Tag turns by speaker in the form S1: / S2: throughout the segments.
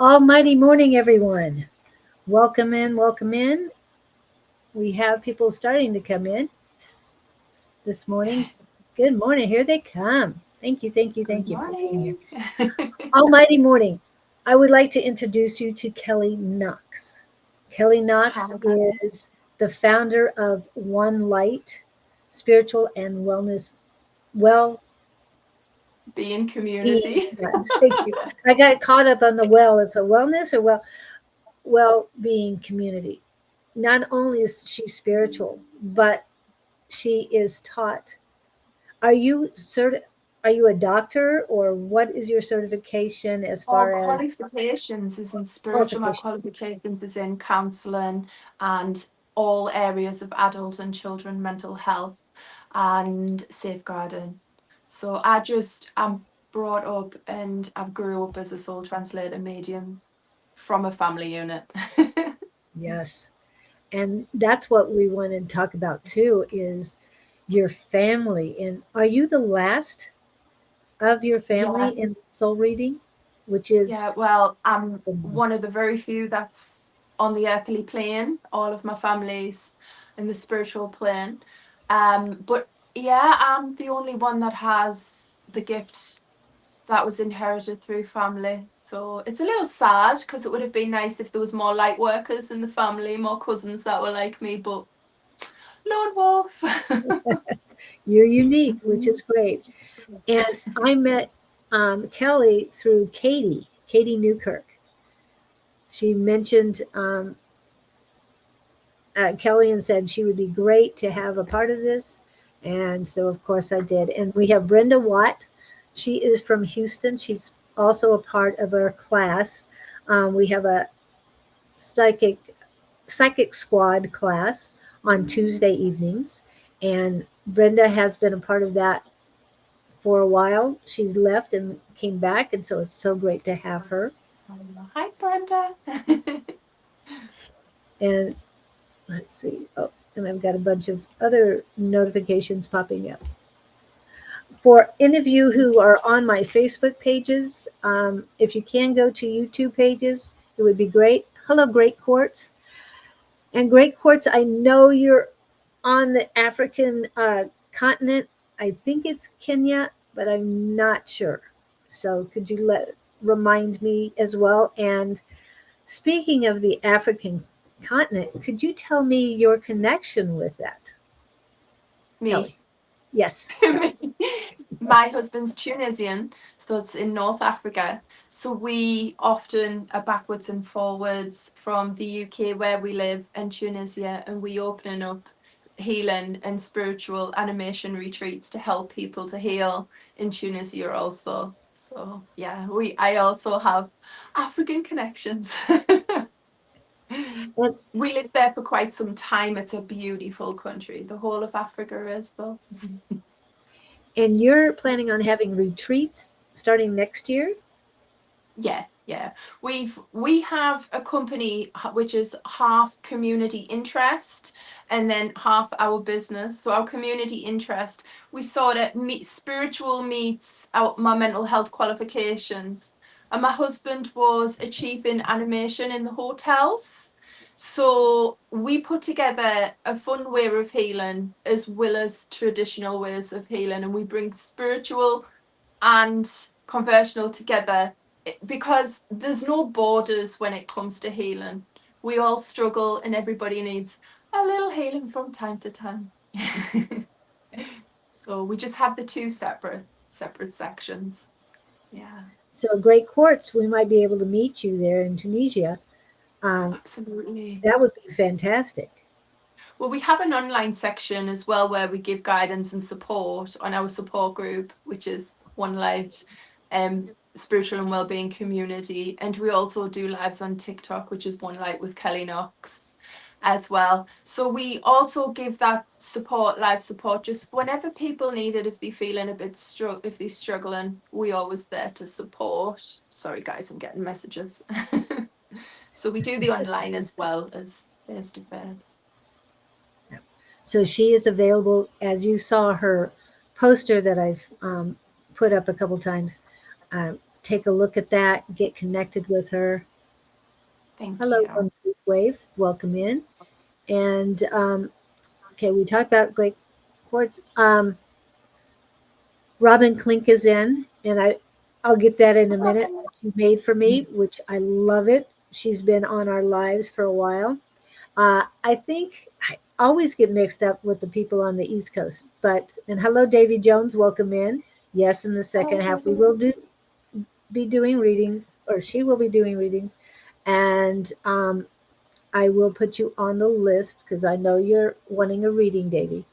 S1: Almighty morning, everyone. Welcome in, welcome in. We have people starting to come in this morning. Good morning. Here they come. Thank you, thank you,
S2: Good
S1: thank you for being here.
S2: morning.
S1: Almighty morning. I would like to introduce you to Kellie Knox. Kellie
S2: Hi,
S1: Knox
S2: guys.
S1: is the founder of One Light Spiritual and Wellness Well
S2: Being
S1: Being.
S2: community.
S1: Thank you. I got caught up on the well. It's a wellness or well-being community. Not only is she spiritual, but she is taught. Are you are you a doctor, or what is your certification as
S2: All
S1: far as
S2: qualifications is in spiritual, my
S1: qualification?
S2: qualifications is in counselling and all areas of adult and children mental health and safeguarding. So I'm brought up and I've grew up as a soul translator medium from a family unit.
S1: Yes. And that's what we want to talk about too is your family. And are you the last of your family
S2: Yeah,
S1: in soul reading? Which
S2: yeah.
S1: is
S2: Well, I'm one of the very few that's on the earthly plane. All of my family's in the spiritual plane. But yeah, I'm the only one that has the gift that was inherited through family. So it's a little sad because it would have been nice if there was more light workers in the family, more cousins that were like me, but lone wolf.
S1: you're unique, which
S2: Mhm.
S1: is great. And I met Kelly through Katie Newkirk. She mentioned Kelly and said she would be great to have a part of this. And so, of course, I did. And we have Brenda Watt. She is from Houston. She's also a part of our class. We have a psychic psychic squad class on Tuesday evenings, and Brenda has been a part of that for a while. She's left and came back, and so it's so great to have her.
S2: Hi, Brenda.
S1: And let's see. Oh, and I've got a bunch of other notifications popping up. For any of you who are on my Facebook pages, if you can go to YouTube pages, it would be great. Hello, Great Quartz. And Great Quartz, I know you're on the African continent. I think it's Kenya, but I'm not sure. So could you remind me as well? And speaking of the African continent, could you tell me your connection with that, Kelly?
S2: Me.
S1: Yes, Kelly.
S2: My husband's Tunisian, so it's in North Africa. So we often are backwards and forwards from the UK where we live and Tunisia, and we opening up healing and spiritual animation retreats to help people to heal in Tunisia also. So yeah, I also have African connections.
S1: And,
S2: We lived there for quite some time. It's a beautiful country. The whole of Africa is though.
S1: and you're planning on having retreats starting next year?
S2: Yeah, yeah. We have a company which is half community interest and then half our business. So our community interest, we sort of meet spiritual meets our my mental health qualifications. And my husband was a chief in animation in the hotels. So we put together a fun way of healing as well as traditional ways of healing, and we bring spiritual and conversational together because there's no borders when it comes to healing. We all struggle and everybody needs a little healing from time to time. So we just have the two separate sections. Yeah,
S1: So Great Quartz, we might be able to meet you there in Tunisia. Um,
S2: absolutely.
S1: that would be fantastic.
S2: Well, we have an online section as well where we give guidance and support on our support group, which is One Light, spiritual and wellbeing community. And we also do lives on TikTok, which is One Light with Kellie Knox as well. So we also give that support, live support, just whenever people need it. If they're feeling a bit if they're struggling, we always there to support. Sorry guys, I'm getting messages. So we do the online as well as face to face.
S1: So she is available, as you saw her poster that I've put up a couple times. Take a look at that, get connected with her.
S2: Thank
S1: Hello,
S2: you.
S1: One Truth Wave. Welcome in. And okay, we talked about great quartz. Robin Klink is in, and I'll get that in a minute. She made for me, which I love it. She's been on our lives for a while. I think I always get mixed up with the people on the East Coast. But and hello, Davy Jones. Welcome in. Yes, in the second half we will be doing readings, or she will be doing readings, and I will put you on the list because I know you're wanting a reading, Davy.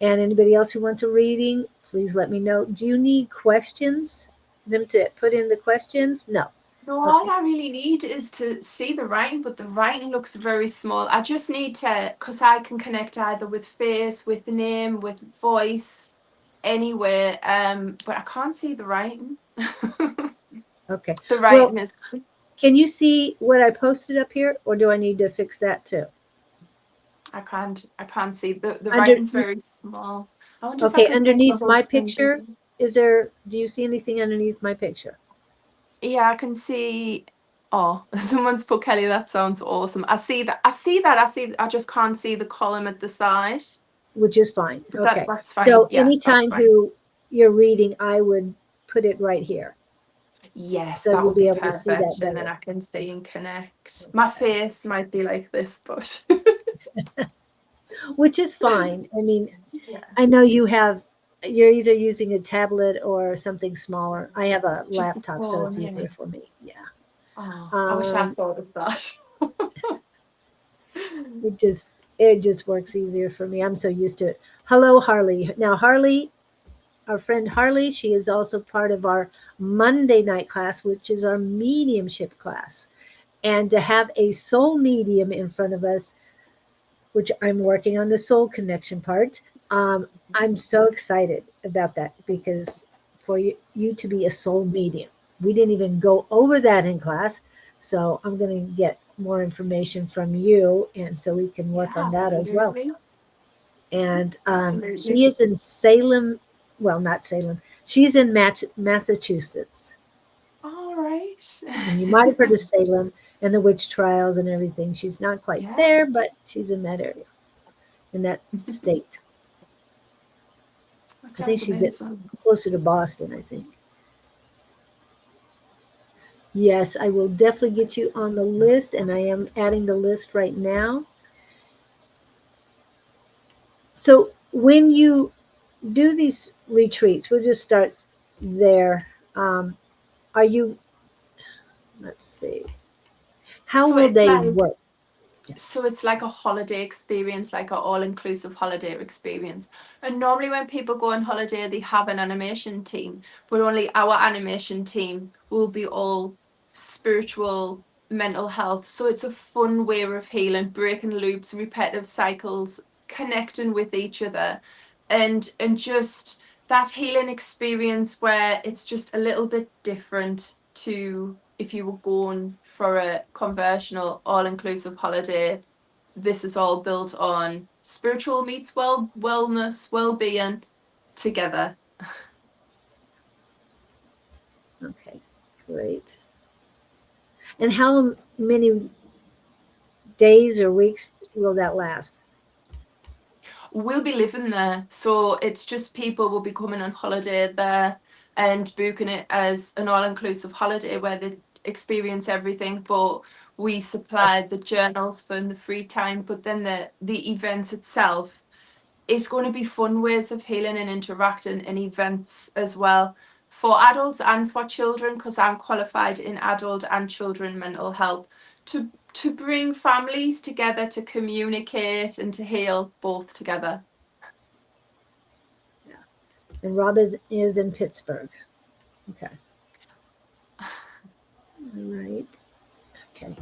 S1: And anybody else who wants a reading, please let me know. Do you need questions? Them to put in the questions? No.
S2: No,
S1: Okay.
S2: all I really need is to see the writing, but the writing looks very small. I just need to, because I can connect either with face, with name, with voice, anywhere. But I can't see the writing.
S1: Okay.
S2: The
S1: Well,
S2: writing is.
S1: can you see what I posted up here, or do I need to fix that too?
S2: I can't see the
S1: Under
S2: writing's very small. I wonder if I
S1: okay,
S2: could make the
S1: underneath
S2: whole
S1: my
S2: screen
S1: picture,
S2: bigger.
S1: do you see anything underneath my picture?
S2: Yeah, I can see. Oh, someone's put Kelly. That sounds awesome. I see that. I see that. I just can't see the column at the side.
S1: Which is fine.
S2: But
S1: Okay.
S2: that's fine.
S1: So
S2: Yeah, that's
S1: anytime
S2: fine.
S1: who you're reading, I would put it right here.
S2: Yes,
S1: So
S2: that
S1: you'll
S2: would
S1: be
S2: be
S1: able to see that
S2: perfect. And then
S1: better.
S2: I can see and connect. My face might be like this, but
S1: Which is fine. I mean,
S2: yeah,
S1: I know you're either using a tablet or something smaller. I have a
S2: just a
S1: laptop, so it's
S2: phone.
S1: easier
S2: Yeah.
S1: for me. Yeah.
S2: Oh, I wish I
S1: Um,
S2: thought of that.
S1: it just works easier for me. I'm so used to it. Hello, Harley. Now, Harley, our friend Harley, she is also part of our Monday night class, which is our mediumship class. And to have a soul medium in front of us, which I'm working on the soul connection part. I'm so excited about that because for you to be a soul medium, we didn't even go over that in class. So I'm going to get more information from you, and so we can
S2: Yeah,
S1: work on that as well.
S2: absolutely.
S1: And
S2: Absolutely.
S1: she is in Salem, well, not Salem. She's in Massachusetts.
S2: All right.
S1: And you might have heard of Salem and the witch trials and everything. She's not quite
S2: Yeah.
S1: there, but she's in that area, in that state.
S2: That
S1: I think
S2: sounds
S1: she's at
S2: amazing.
S1: closer to Boston, I think. Yes, I will definitely get you on the list, and I am adding the list right now. So when you do these retreats, we'll just start there. Are you, let's see, how
S2: So
S1: will
S2: it's
S1: they
S2: like
S1: work?
S2: so it's like a holiday experience, like an all-inclusive holiday experience. And normally when people go on holiday, they have an animation team, but only our animation team will be all spiritual, mental health. So it's a fun way of healing, breaking loops, repetitive cycles, connecting with each other, and just that healing experience where it's just a little bit different to if you were going for a conversional all-inclusive holiday. This is all built on spiritual meets wellness, well-being together.
S1: Okay, great. And how many days or weeks will that last?
S2: We'll be living there, so it's just people will be coming on holiday there and booking it as an all-inclusive holiday where they experience everything, but we supply the journals for the free time, but then the event itself is going to be fun ways of healing and interacting and events as well for adults and for children, because I'm qualified in adult and children mental health to bring families together to communicate and to heal both together.
S1: Yeah. And Rob is in Pittsburgh. Okay. All right. Okay.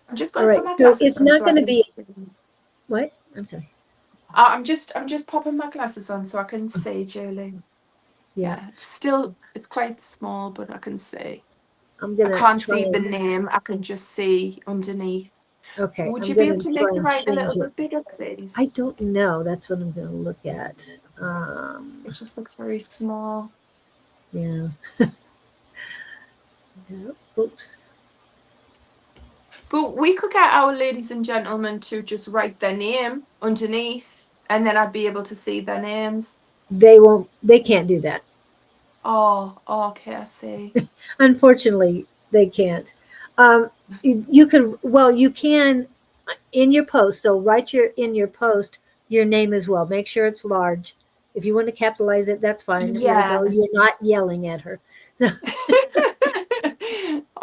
S2: I'm just
S1: All
S2: going to put
S1: right.
S2: my
S1: So
S2: glasses
S1: it's
S2: on
S1: not
S2: so I
S1: going to
S2: can
S1: be
S2: see.
S1: what? I'm sorry.
S2: I'm just popping my glasses on so I can see, Julie.
S1: Yeah.
S2: Yeah, it's quite small, but I can see.
S1: I'm
S2: I
S1: gonna
S2: can't
S1: try
S2: see the
S1: and
S2: name. I can just see underneath.
S1: okay.
S2: Would
S1: I'm
S2: you be able
S1: gonna
S2: to
S1: try
S2: make the
S1: and
S2: writing a
S1: change
S2: little
S1: it.
S2: bit bigger,
S1: I
S2: please?
S1: don't know. That's what I'm gonna look at.
S2: It just looks very small.
S1: Yeah. Yeah. Oops.
S2: But we could get our ladies and gentlemen to just write their name underneath, and then I'd be able to see their names.
S1: They can't do that.
S2: Oh, okay, I see.
S1: Unfortunately, they can't. You could, well, you can in your post. So write in your post your name as well. Make sure it's large. If you want to capitalize it, that's fine. We'll know
S2: Yeah.
S1: you're not yelling at her. So,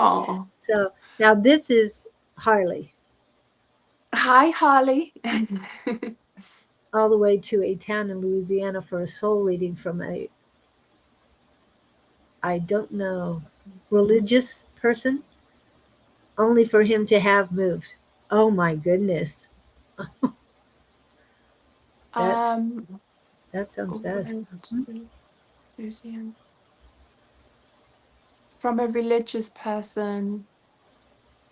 S2: Oh,
S1: so now this is Harley,
S2: hi, Harley.
S1: all the way to a town in Louisiana for a soul reading from I don't know, religious person, only for him to have moved. Oh my goodness. That's
S2: um,
S1: that sounds bad.
S2: wait, museum. From a religious person,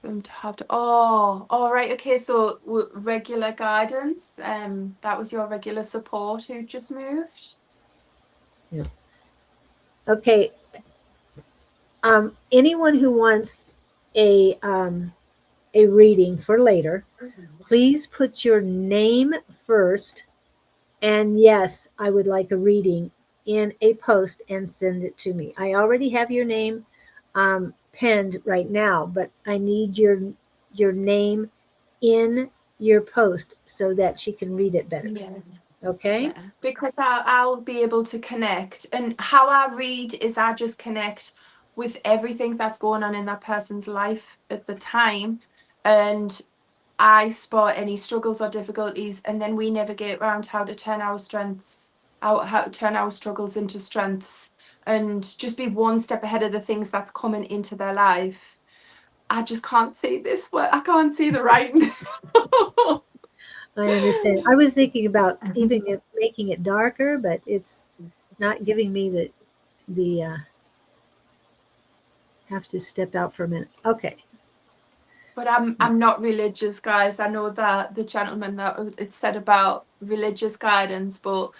S2: them to have to. Oh, all right. Okay, so regular guidance. That was your regular support who just moved.
S1: Yeah. Okay. Anyone who wants a reading for later, please put your name first. And yes, I would like a reading in a post and send it to me. I already have your name penned right now, but I need your name in your post so that she can read it better.
S2: Yeah.
S1: Okay?
S2: Yeah, because I'll be able to connect. And how I read is I just connect with everything that's going on in that person's life at the time. And I spot any struggles or difficulties, and then we navigate around how to turn our strengths out, how to turn our struggles into strengths, and just be one step ahead of the things that's coming into their life. I just can't see this. I can't see the writing.
S1: I understand. I was thinking about even making it darker, but it's not giving me the have to step out for a minute. Okay.
S2: But I'm not religious, guys. I know that the gentleman that it said about religious guidance, but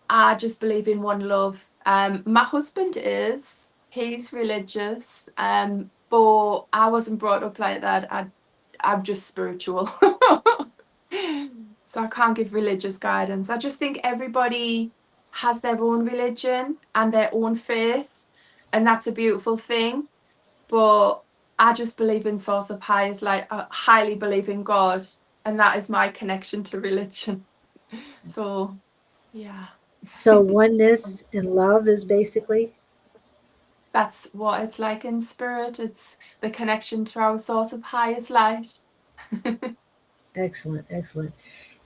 S2: I just believe in one love. My husband he's religious, but I wasn't brought up like that. I'm just spiritual. So I can't give religious guidance. I just think everybody has their own religion and their own faith, and that's a beautiful thing. But I just believe in source of highest light. I highly believe in God, and that is my connection to religion. So yeah.
S1: So oneness and love is basically
S2: That's what it's like in spirit. It's the connection to our source of highest light.
S1: excellent, excellent.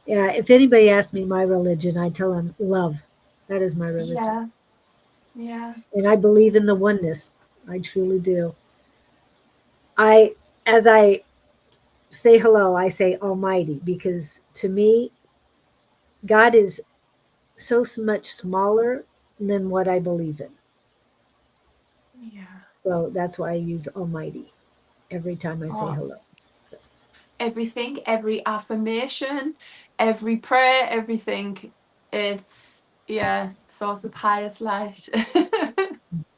S1: Yeah, if anybody asks me my religion, I tell them love. That is my religion.
S2: Yeah, yeah,
S1: And I believe in the oneness. I truly do. I as I say hello, I say almighty because to me God is much smaller than what I believe in.
S2: yeah.
S1: So that's why I use almighty every time I say
S2: Oh,
S1: hello. So,
S2: everything, every affirmation, every prayer, everything. It's yeah, source of highest light.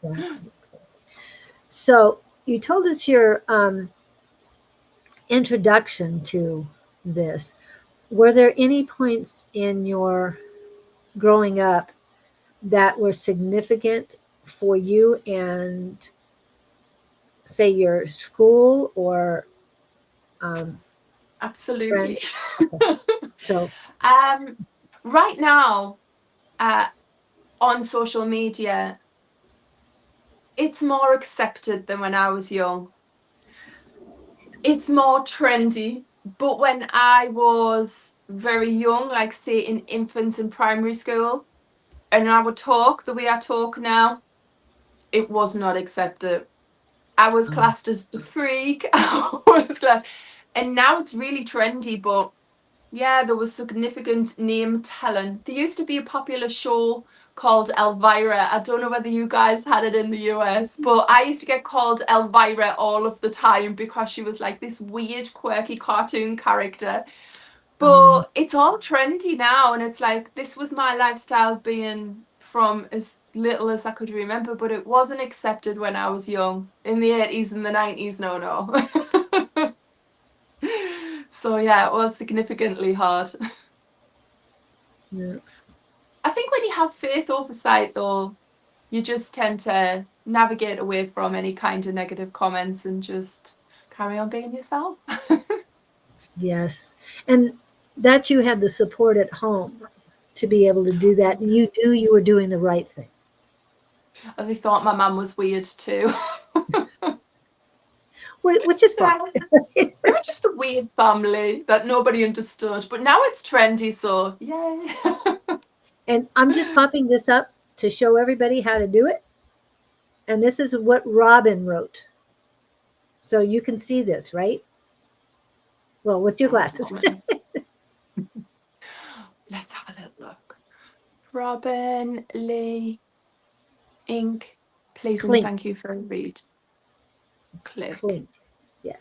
S1: exactly. So you told us your introduction to this. Were there any points in your growing up that were significant for you and say your school or
S2: Absolutely.
S1: friends? Okay. So,
S2: um, right now, uh, on social media, it's more accepted than when I was young. It's more trendy. But when I was very young, like say in infants in primary school, and I would talk the way I talk now, it was not accepted. I was
S1: um,
S2: classed as the freak. I was classed, and now it's really trendy. But yeah, there was significant name telling. There used to be a popular show called Elvira. I don't know whether you guys had it in the US, but I used to get called Elvira all of the time because she was like this weird, quirky cartoon character.
S1: um,
S2: But it's all trendy now, and it's like this was my lifestyle being from as little as I could remember, but it wasn't accepted when I was young in the 80s and the 90s. No, no. So yeah, it was significantly hard.
S1: Yeah.
S2: I think when you have faith oversight, though, you just tend to navigate away from any kind of negative comments and just carry on being yourself.
S1: Yes. And that you had the support at home to be able to do that. And you knew you were doing the right thing.
S2: They thought my mum was weird too.
S1: Which is fine.
S2: We were just a weird family that nobody understood, but now it's trendy, so yay.
S1: And I'm just popping this up to show everybody how to do it. And this is what Robin wrote. So you can see this, right? Well, with your glasses.
S2: Let's have a little look. Robin Lee Ink. Please and
S1: Clink.
S2: thank you for a read.
S1: It's
S2: Click.
S1: clink. Yeah.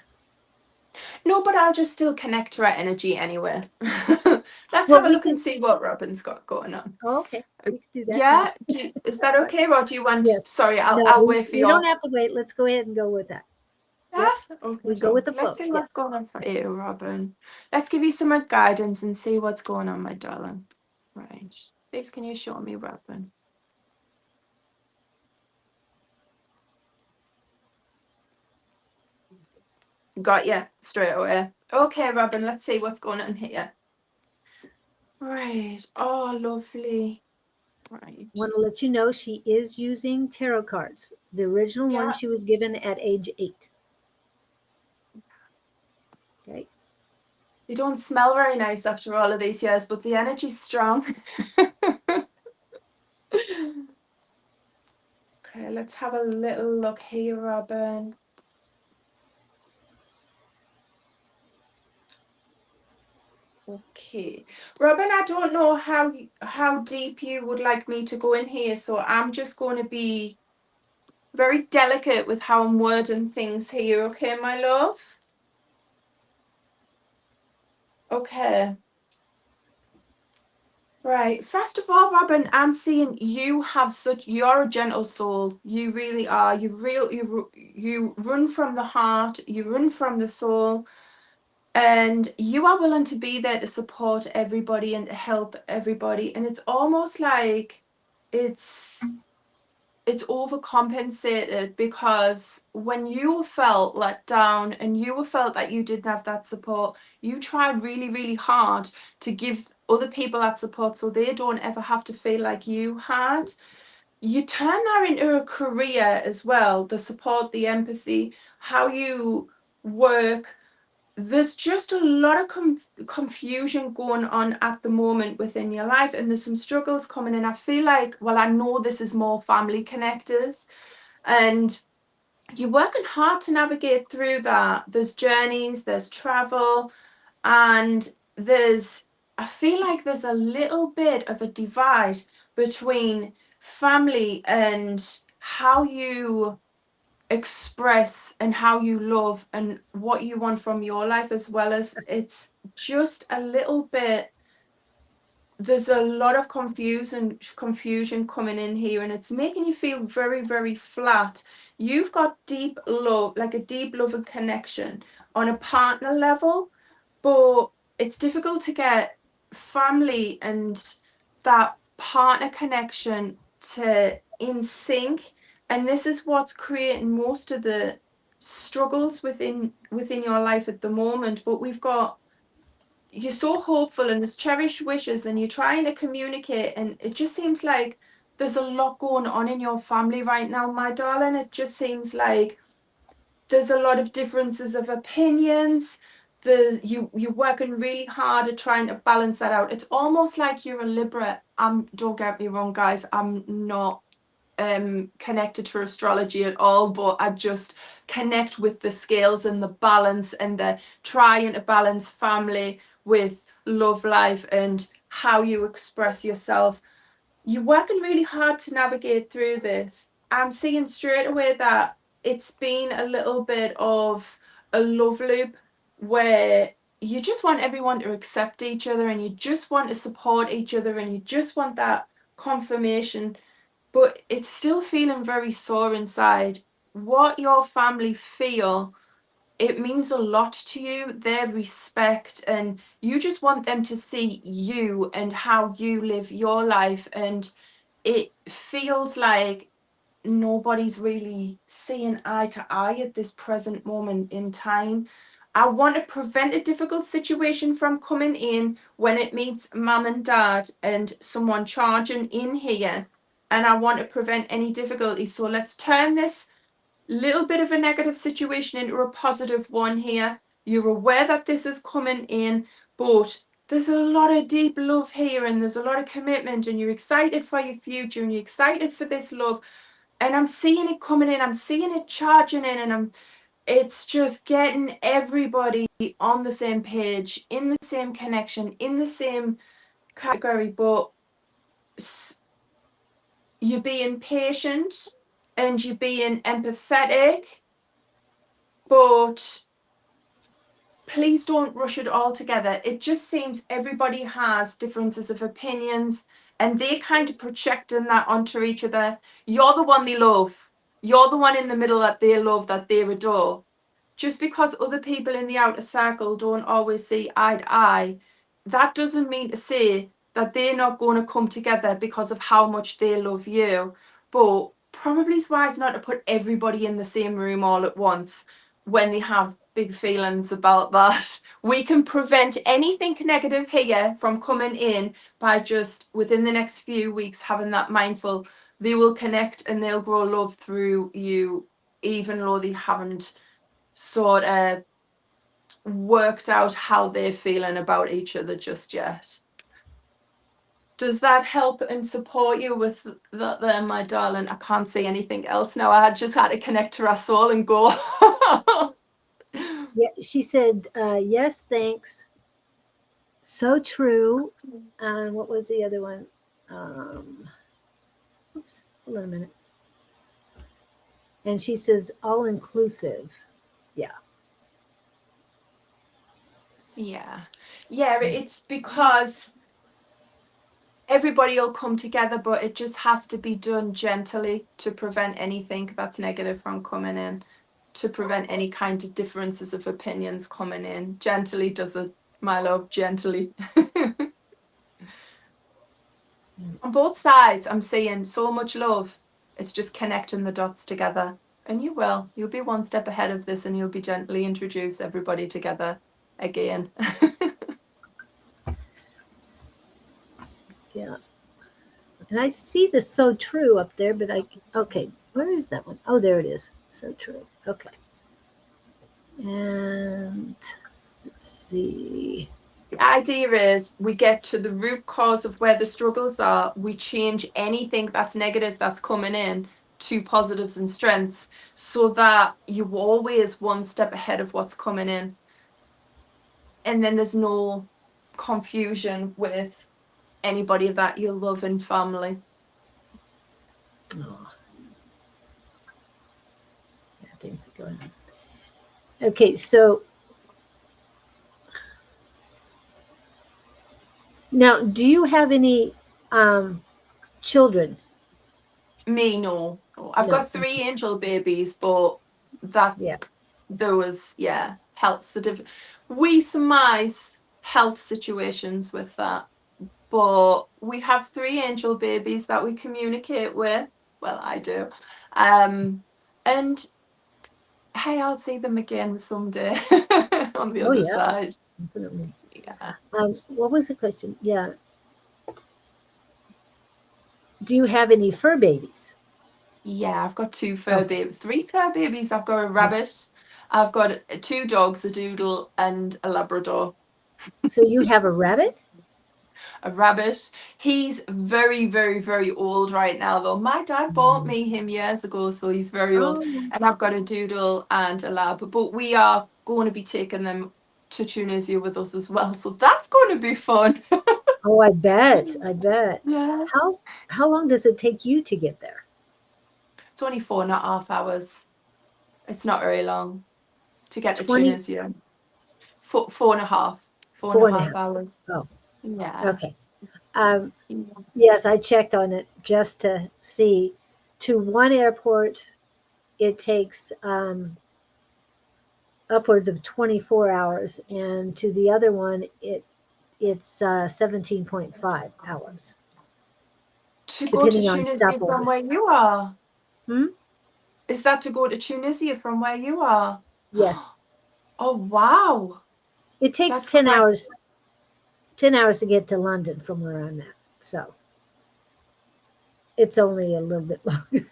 S2: No, but I'll just still connect to our energy anyway. Let's
S1: Well,
S2: have a look and see what Robin's got going on.
S1: Oh, okay. We can do that.
S2: Yeah,
S1: now.
S2: is that
S1: That's
S2: okay, or do you want?
S1: Yes.
S2: Sorry,
S1: No,
S2: I'll wait for
S1: we
S2: you.
S1: don't have to wait. Let's go ahead and go with that.
S2: Yeah.
S1: Yep.
S2: Okay.
S1: We go with the flow.
S2: Let's see what's going on for you, Robin. Let's give you some more guidance and see what's going on, my darling. Right. Please, can you show me, Robin? Got you straight away. Okay, Robin, let's see what's going on here. Right. Oh, lovely. Right.
S1: Want to let you know she is using tarot cards. The original one she was given at age 8. Okay.
S2: They don't smell very nice after all of these years, but the energy's strong. Okay, let's have a little look here, Robin. Okay, Robin, I don't know how deep you would like me to go in here, so I'm just going to be very delicate with how I'm wording things here, okay, my love? Okay. Right. First of all, Robin, I'm seeing you're a gentle soul. You really are. You run from the heart, you run from the soul. And you are willing to be there to support everybody and to help everybody. And it's almost like it's overcompensated, because when you felt let down and you felt that you didn't have that support, you tried really, really hard to give other people that support so they don't ever have to feel like you had. You turn that into a career as well, the support, the empathy, how you work. There's just a lot of confusion going on at the moment within your life, and there's some struggles coming in. I feel like, well, I know this is more family connected, and you're working hard to navigate through that. There's journeys, there's travel, and I feel like there's a little bit of a divide between family and how you express and how you love and what you want from your life, as well as it's just a little bit, there's a lot of confusion coming in here, and it's making you feel very, very flat. You've got deep love, like a deep love and connection on a partner level, but it's difficult to get family and that partner connection to in sync. And this is what's creating most of the struggles within your life at the moment. But you're so hopeful and there's cherished wishes and you're trying to communicate, and it just seems like there's a lot going on in your family right now, my darling. It just seems like there's a lot of differences of opinions. You're working really hard at trying to balance that out. It's almost like you're a Libra. Don't get me wrong, guys, I'm not connected to astrology at all, but I just connect with the scales and the balance and the trying to balance family with love life and how you express yourself. You're working really hard to navigate through this. I'm seeing straight away that it's been a little bit of a love loop where you just want everyone to accept each other and you just want to support each other and you just want that confirmation, but it's still feeling very sore inside. What your family feel it means a lot to you, their respect, and you just want them to see you and how you live your life. And it feels like nobody's really seeing eye to eye at this present moment in time. I want to prevent a difficult situation from coming in when it meets mum and dad and someone charging in here. And I want to prevent any difficulty. So let's turn this little bit of a negative situation into a positive one here. You're aware that this is coming in, but there's a lot of deep love here, and there's a lot of commitment, and you're excited for your future, and you're excited for this love. And I'm seeing it coming in, I'm seeing it charging in, and it's just getting everybody on the same page, in the same connection, in the same category. But you're being patient and you're being empathetic, but please don't rush it all together. It just seems everybody has differences of opinions, and they kind of projecting that onto each other. You're the one they love. You're the one in the middle that they love, that they adore. Just because other people in the outer circle don't always see eye to eye, that doesn't mean to say that they're not going to come together because of how much they love you. But probably it's wise not to put everybody in the same room all at once when they have big feelings about that. We can prevent anything negative here from coming in by just within the next few weeks having that mindful. They will connect and they'll grow love through you, even though they haven't sort of worked out how they're feeling about each other just yet. Does that help and support you with that there, my darling? I can't say anything else now. I just had to connect to our soul and go.
S1: Yeah, she said, yes, thanks. So true. And what was the other one? Oops, hold on a minute. And she says, all inclusive. Yeah.
S2: Yeah. It's because everybody will come together, but it just has to be done gently to prevent anything that's negative from coming in, to prevent any kind of differences of opinions coming in. Gently does it, my love, gently. On both sides, I'm seeing so much love. It's just connecting the dots together. And you'll be one step ahead of this, and you'll be gently introduce everybody together again.
S1: Yeah. And I see the so true up there, but okay, where is that one? Oh, there it is. So true. Okay. And let's see.
S2: The idea is we get to the root cause of where the struggles are. We change anything that's negative that's coming in to positives and strengths, so that you're always one step ahead of what's coming in. And then there's no confusion with anybody that you love and family.
S1: Oh. Yeah, things are going on. Okay, so now, do you have any children?
S2: Me, no. I've
S1: No.
S2: got 3 angel babies, but that
S1: Yeah.
S2: there was, health certificate. We surmise health situations with that. But we have 3 angel babies that we communicate with. Well, I do. And hey, I'll see them again someday on the
S1: Oh,
S2: other
S1: yeah.
S2: side.
S1: Definitely.
S2: Yeah.
S1: What was the question? Yeah. Do you have any fur babies?
S2: Yeah, I've got 2 fur babies, 3 fur babies. I've got a rabbit. I've got 2 dogs, a doodle and a Labrador.
S1: So you have a rabbit?
S2: A rabbit. He's very, very, very old right now, though. My dad bought me him years ago, so he's very old.
S1: Oh,
S2: And I've got a doodle and a lab, but we are going to be taking them to Tunisia with us as well, so that's going to be fun.
S1: oh, I bet. I bet.
S2: Yeah.
S1: How long does it take you to get there?
S2: 24.5 hours. It's not very long to get to
S1: 20,
S2: Tunisia. 4.5. Four and
S1: four
S2: a
S1: and a
S2: half
S1: half.
S2: hours.
S1: Oh,
S2: Yeah.
S1: okay. Yes, I checked on it just to see. To one airport, it takes upwards of 24 hours, and to the other one, it's 17.5 hours,
S2: To go to
S1: depending on
S2: Tunisia from
S1: stopwatch.
S2: where you are.
S1: Hmm?
S2: Is that to go to Tunisia from where you are?
S1: Yes.
S2: Oh, wow.
S1: It takes
S2: That's
S1: 10
S2: quite
S1: hours 10 hours to get to London from where I'm at. So it's only a little bit longer.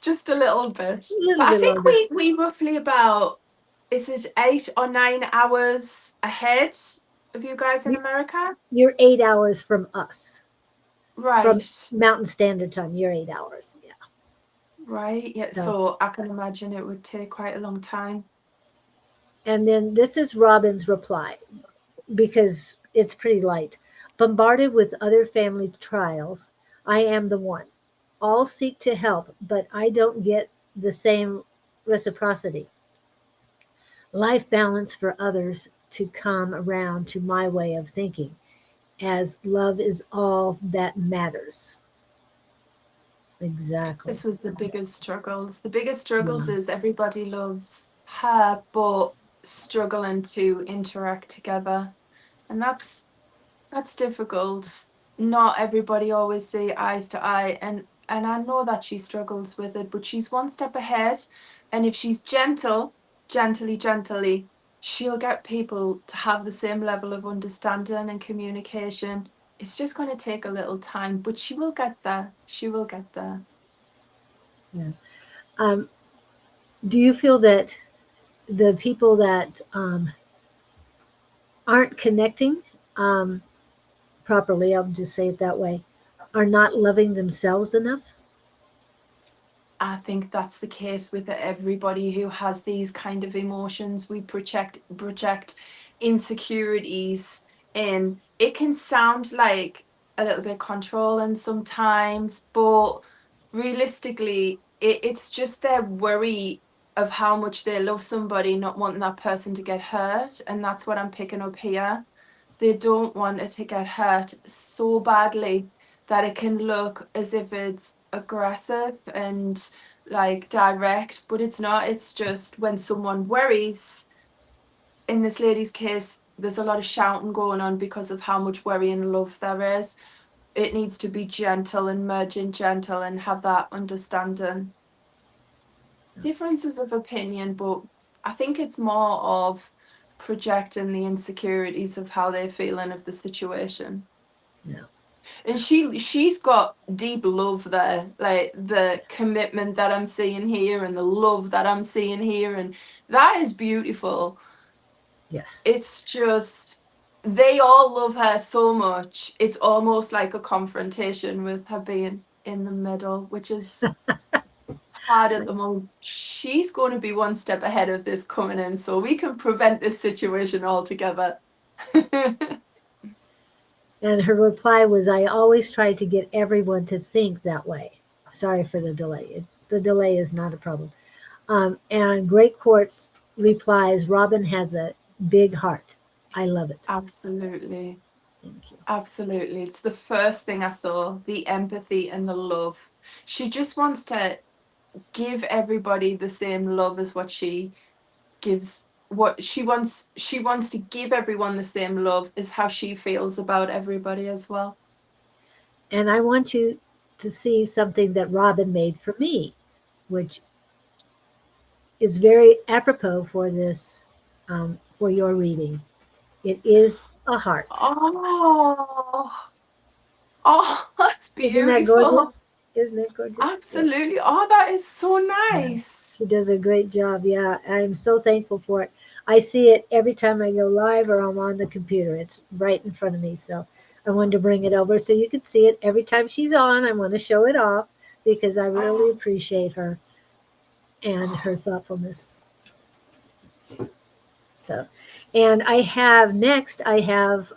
S2: just a little bit.
S1: A little
S2: But I
S1: bit
S2: think
S1: longer.
S2: we roughly about, is it 8 or 9 hours ahead of you guys in
S1: You-
S2: America?
S1: You're 8 hours from us. From
S2: Right.
S1: Mountain Standard Time, you're 8 hours. Yeah.
S2: Right. Yeah.
S1: So,
S2: So I can imagine it would take quite a long time.
S1: and then this is Robin's reply because it's pretty light. Bombarded with other family trials, I am the one. All seek to help, but I don't get the same reciprocity. Life balance for others to come around to my way of thinking, as love is all that matters. Exactly.
S2: This was the biggest struggles. The biggest struggles
S1: Yeah.
S2: is everybody loves her, but struggling to interact together. And that's difficult. Not everybody always see eyes to eye, and I know that she struggles with it, but she's one step ahead. And if she's gentle, gently, she'll get people to have the same level of understanding and communication. It's just going to take a little time, but she will get there. She will get there.
S1: Yeah. Um, do you feel that the people that aren't connecting um, properly, I'll just say it that way, are not loving themselves enough?
S2: I think that's the case with everybody who has these kind of emotions. We project insecurities, and it can sound like a little bit controlling sometimes, but realistically, it's just their worry of how much they love somebody, not wanting that person to get hurt, and that's what I'm picking up here. They don't want it to get hurt so badly that it can look as if it's aggressive and like direct, but it's not. It's just when someone worries, in this lady's case, there's a lot of shouting going on because of how much worry and love there is. It needs to be gentle and merging gentle and have that understanding. Differences of opinion, but I think it's more of projecting the insecurities of how they're feeling of the situation.
S1: Yeah.
S2: And she's got deep love there, like the commitment that I'm seeing here and the love that I'm seeing here, and that is beautiful.
S1: Yes.
S2: It's just they all love her so much. It's almost like a confrontation with her being in the middle, which is hard at the moment. She's going to be one step ahead of this coming in, so we can prevent this situation altogether.
S1: And her reply was, I always try to get everyone to think that way. Sorry for the delay. The delay is not a problem. And Great Quartz replies, Robin has a big heart. I love it.
S2: Absolutely.
S1: Thank you.
S2: Absolutely. It's the first thing I saw, the empathy and the love. She just wants to give everybody the same love as what she gives. What she wants to give everyone the same love is how she feels about everybody as well.
S1: And I want you to see something that Robin made for me, which is very apropos for this, for your reading. It is a heart.
S2: Oh, oh, that's
S1: Isn't that
S2: beautiful.
S1: gorgeous? Isn't it gorgeous? Yeah.
S2: Absolutely. Oh, that is so
S1: Yeah.
S2: nice.
S1: She does a great job. Yeah. I'm so thankful for it. I see it every time I go live or I'm on the computer. It's right in front of me. So I wanted to bring it over so you could see it every time she's on. I want to show it off because I really
S2: Oh,
S1: appreciate her and her thoughtfulness. So, and I have next, I have,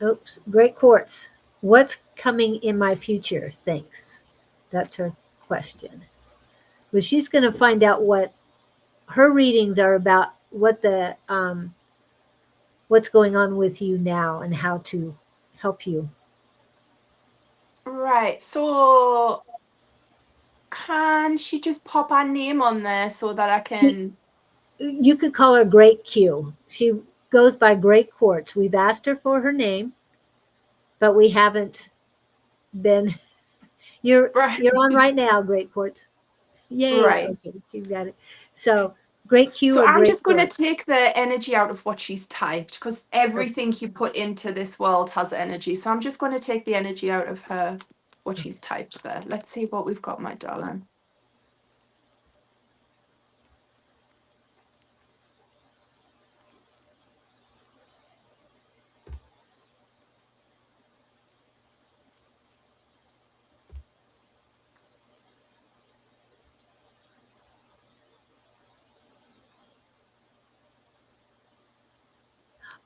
S1: oops, Great Quartz. What's coming in my future? Thanks. That's her question. But she's going to find out what her readings are about, what the what's going on with you now and how to help you.
S2: right. So can she just pop our name on there so that I can?
S1: You could call her Great Q. She goes by Great Quartz. We've asked her for her name, but we haven't been. You're
S2: Right.
S1: you're on right now, Great Quartz. Yay!
S2: Right.
S1: Okay, you got it. So Great Q
S2: So
S1: or
S2: I'm
S1: Great
S2: just going to
S1: Quartz.
S2: take the energy out of what she's typed, because everything you put into this world has energy. So I'm just going to take the energy out of her, what she's typed there. Let's see what we've got, my darling.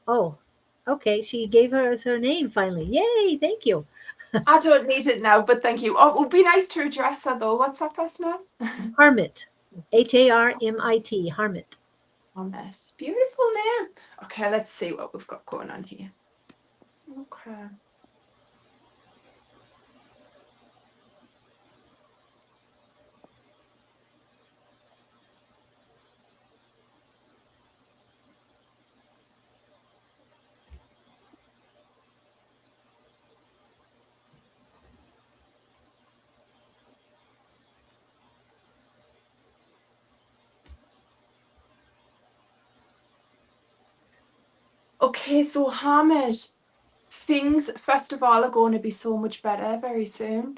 S1: Oh, okay. She gave her as her name finally. Yay! Thank you.
S2: I don't need it now, but thank you. Oh, it would be nice to address her though. What's that first name?
S1: Harmit. Harmit. Harmit.
S2: Honest. Beautiful name. Okay, let's see what we've got going on here. Okay. Okay, so Hamid, things first of all are going to be so much better very soon.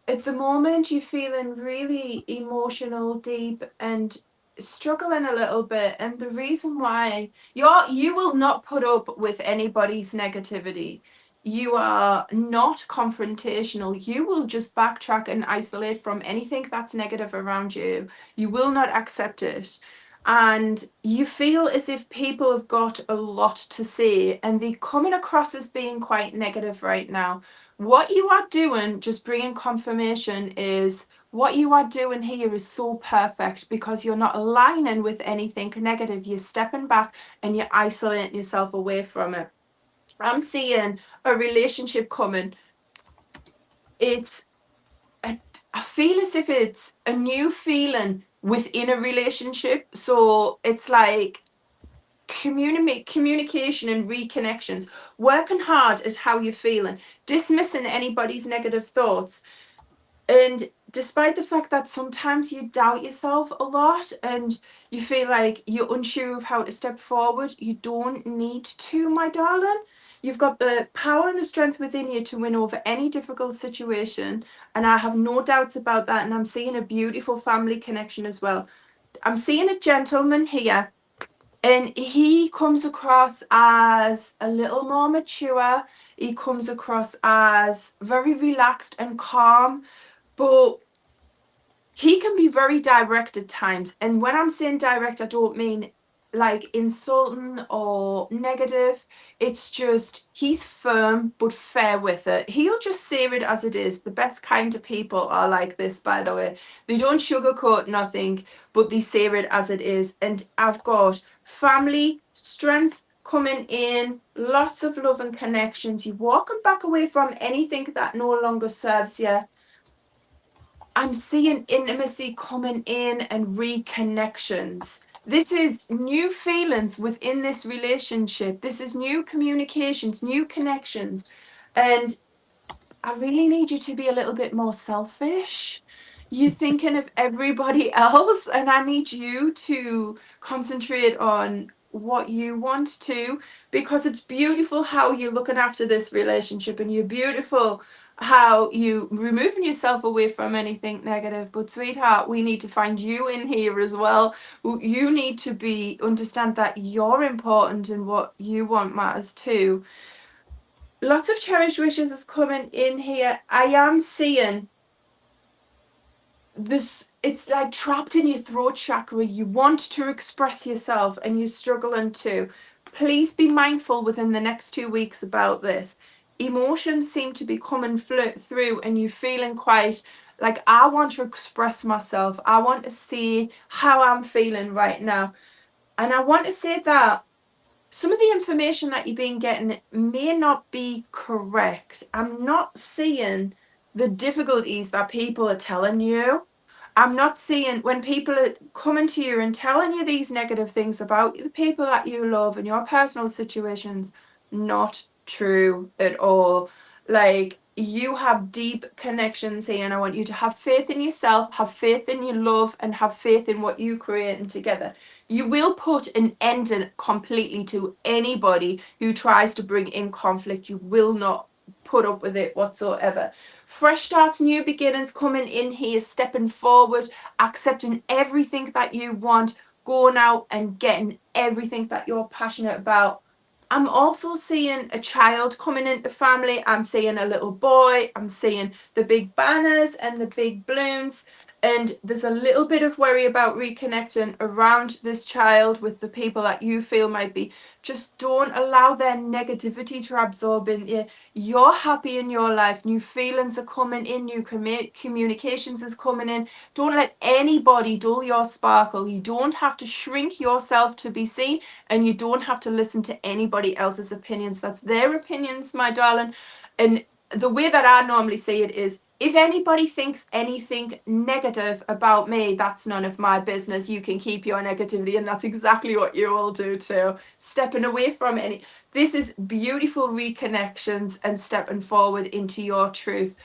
S2: At the moment, you're feeling really emotional, deep, and struggling a little bit. And the reason why you will not put up with anybody's negativity. You are not confrontational. You will just backtrack and isolate from anything that's negative around you. You will not accept it. And you feel as if people have got a lot to say and they're coming across as being quite negative right now. What you are doing, just bringing confirmation, is what you are doing here is so perfect because you're not aligning with anything negative. You're stepping back and you're isolating yourself away from it. I'm seeing a relationship coming. I feel as if it's a new feeling within a relationship. So it's like communication and reconnections, working hard at how you're feeling, dismissing anybody's negative thoughts. And despite the fact that sometimes you doubt yourself a lot and you feel like you're unsure of how to step forward, you don't need to, my darling. You've got the power and the strength within you to win over any difficult situation. And I have no doubts about that. And I'm seeing a beautiful family connection as well. I'm seeing a gentleman here, and he comes across as a little more mature. He comes across as very relaxed and calm, but he can be very direct at times. And when I'm saying direct, I don't mean like insulting or negative. It's just he's firm but fair with it. He'll just say it as it is. The best kind of people are like this, by the way. They don't sugarcoat nothing, but they say it as it is. And I've got family, strength coming in, lots of love and connections. You're walking back away from anything that no longer serves you. I'm seeing intimacy coming in and reconnections. This is new feelings within this relationship. This is new communications, new connections. And I really need you to be a little bit more selfish. You're thinking of everybody else, and I need you to concentrate on what you want to, because it's beautiful how you're looking after this relationship, and you're beautiful how you removing yourself away from anything negative. But sweetheart, we need to find you in here as well. You need to be understand that you're important and what you want matters too. Lots of cherished wishes is coming in here. I am seeing this, it's like trapped in your throat chakra. You want to express yourself and you're struggling to. Please be mindful within the next 2 weeks about this. Emotions seem to be coming through and you're feeling quite like, I want to express myself. I want to see how I'm feeling right now. And I want to say that some of the information that you've been getting may not be correct. I'm not seeing the difficulties that people are telling you. I'm not seeing when people are coming to you and telling you these negative things about the people that you love and your personal situations, not true at all. Like, you have deep connections here, and I want you to have faith in yourself, have faith in your love, and have faith in what you creating together. You will put an end completely to anybody who tries to bring in conflict. You will not put up with it whatsoever. Fresh starts, new beginnings, coming in here, stepping forward, accepting everything that you want, going out and getting everything that you're passionate about. I'm also seeing a child coming into family. I'm seeing a little boy. I'm seeing the big banners and the big balloons. And there's a little bit of worry about reconnecting around this child with the people that you feel might be. Just don't allow their negativity to absorb in you. You're happy in your life. New feelings are coming in. New communications is coming in. Don't let anybody dull your sparkle. You don't have to shrink yourself to be seen, and you don't have to listen to anybody else's opinions. That's their opinions, my darling. And the way that I normally say it is, if anybody thinks anything negative about me, that's none of my business. You can keep your negativity, and that's exactly what you all do too. Stepping away from any. This is beautiful reconnections and stepping forward into your truth.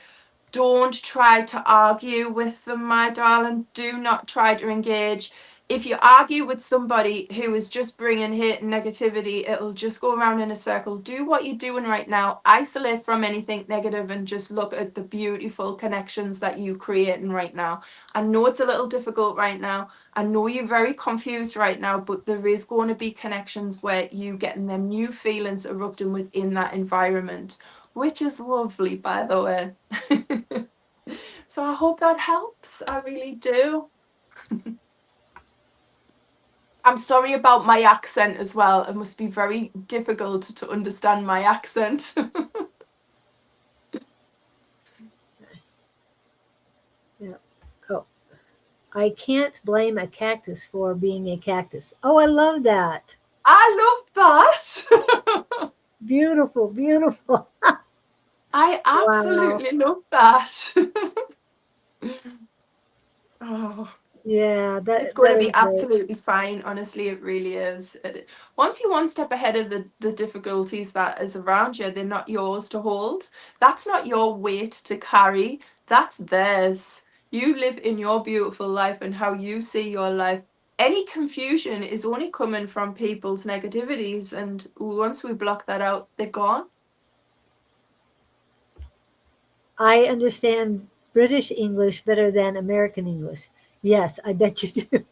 S2: Don't try to argue with them, my darling. Do not try to engage. If you argue with somebody who is just bringing hate and negativity, it'll just go around in a circle. Do what you're doing right now. Isolate from anything negative and just look at the beautiful connections that you're creating right now. I know it's a little difficult right now. I know you're very confused right now, but there is going to be connections where you getting them new feelings erupting within that environment, which is lovely, by the way. So I hope that helps. I really do. I'm sorry about my accent as well. It must be very difficult to understand my accent.
S1: Yeah. Oh, I can't blame a cactus for being a cactus. Oh, I love that.
S2: I love that.
S1: Beautiful, beautiful.
S2: I
S1: Wow.
S2: absolutely love that. Oh.
S1: Yeah,
S2: It's
S1: that
S2: going
S1: that
S2: to
S1: is
S2: be
S1: great.
S2: absolutely fine. Honestly, it really is. Once you're one step ahead of the difficulties that is around you, they're not yours to hold. That's not your weight to carry. That's theirs. You live in your beautiful life and how you see your life. Any confusion is only coming from people's negativities, and once we block that out, they're gone.
S1: I understand British English better than American English. Yes, I bet you do.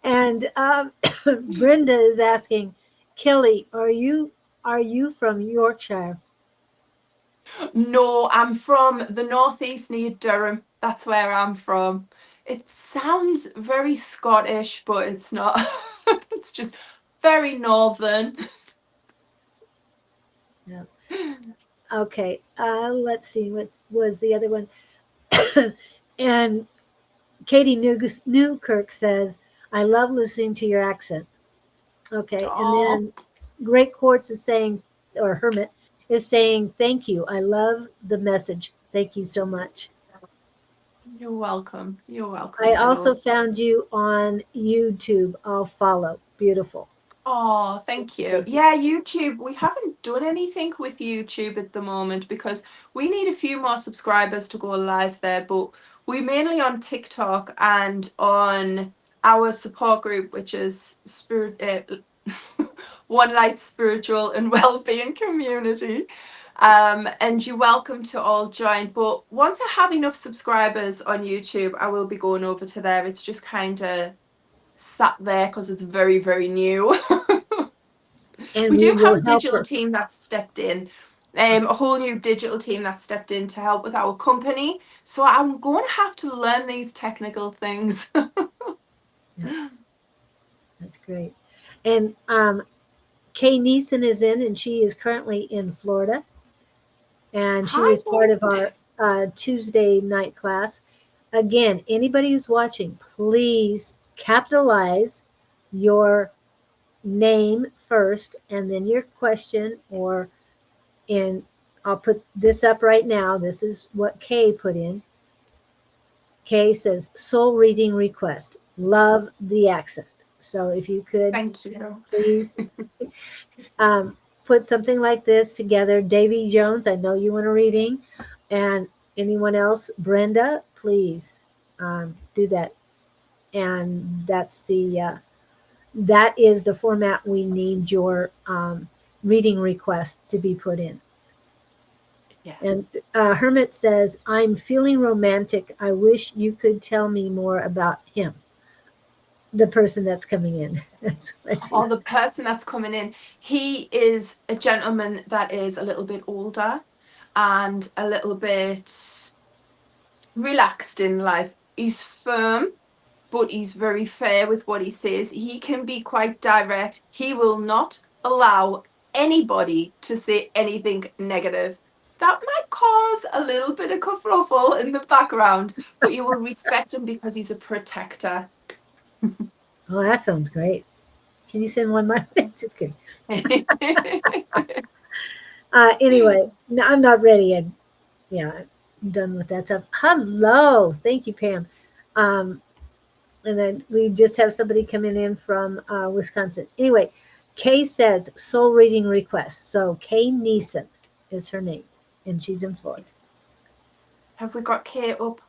S1: And Brenda is asking, Kelly, are you from Yorkshire?
S2: No, I'm from the northeast near Durham. That's where I'm from. It sounds very Scottish, but it's not. It's just very northern.
S1: Yeah. Okay. Let's see. What was the other one? And Katie Newkirk says, "I love listening to your accent." Okay. And
S2: Oh,
S1: then Great Quartz is saying, or Hermit is saying, "Thank you. I love the message. Thank you so much."
S2: you're welcome. You're welcome,
S1: I
S2: my
S1: also
S2: love.
S1: found you on YouTube. I'll follow. Beautiful.
S2: Oh, thank you.
S1: Thank you.
S2: Yeah, YouTube. We haven't done anything with YouTube at the moment because we need a few more subscribers to go live there, but we're mainly on TikTok and on our support group, which is One Light Spiritual and Wellbeing Community. And you're welcome to all join. But once I have enough subscribers on YouTube, I will be going over to there. It's just kind of sat there because it's very, very new.
S1: And
S2: We
S1: we
S2: do have
S1: will
S2: a
S1: help
S2: digital
S1: her.
S2: team that's stepped in,
S1: Okay.
S2: a whole new digital team that stepped in to help with our company. So I'm going to have to learn these technical things.
S1: Yeah, that's great. And Kay Neeson is in, and she is currently in Florida. And she
S2: Hi,
S1: was part of
S2: Dorothy.
S1: our Tuesday night class. Again, anybody who's watching, please capitalize your name first and then your question, or in, I'll put this up right now. This is what Kay put in. Kay says, soul reading request. Love the accent. So if you could
S2: Thank you.
S1: please put something like this together. Davy Jones, I know you want a reading. And anyone else, Brenda, please do that. And that is the format we need your reading request to be put in.
S2: Yeah.
S1: And Hermit says, I'm feeling romantic. I wish you could tell me more about him, the person that's coming in. That's
S2: Or the person that's coming in, he is a gentleman that is a little bit older and a little bit relaxed in life. He's firm, but he's very fair with what he says. He can be quite direct. He will not allow anybody to say anything negative. That might cause a little bit of kerfluffle in the background, but you will respect him because he's a protector.
S1: Oh, that sounds great. Can you send one my way? Just kidding. Anyway, no, I'm not ready yet. Yeah, I'm done with that stuff. Hello. Thank you, Pam. And then we just have somebody coming in from Wisconsin. Anyway, Kay says soul reading request. So Kay Neeson is her name, and she's in Florida.
S2: Have we got Kay up?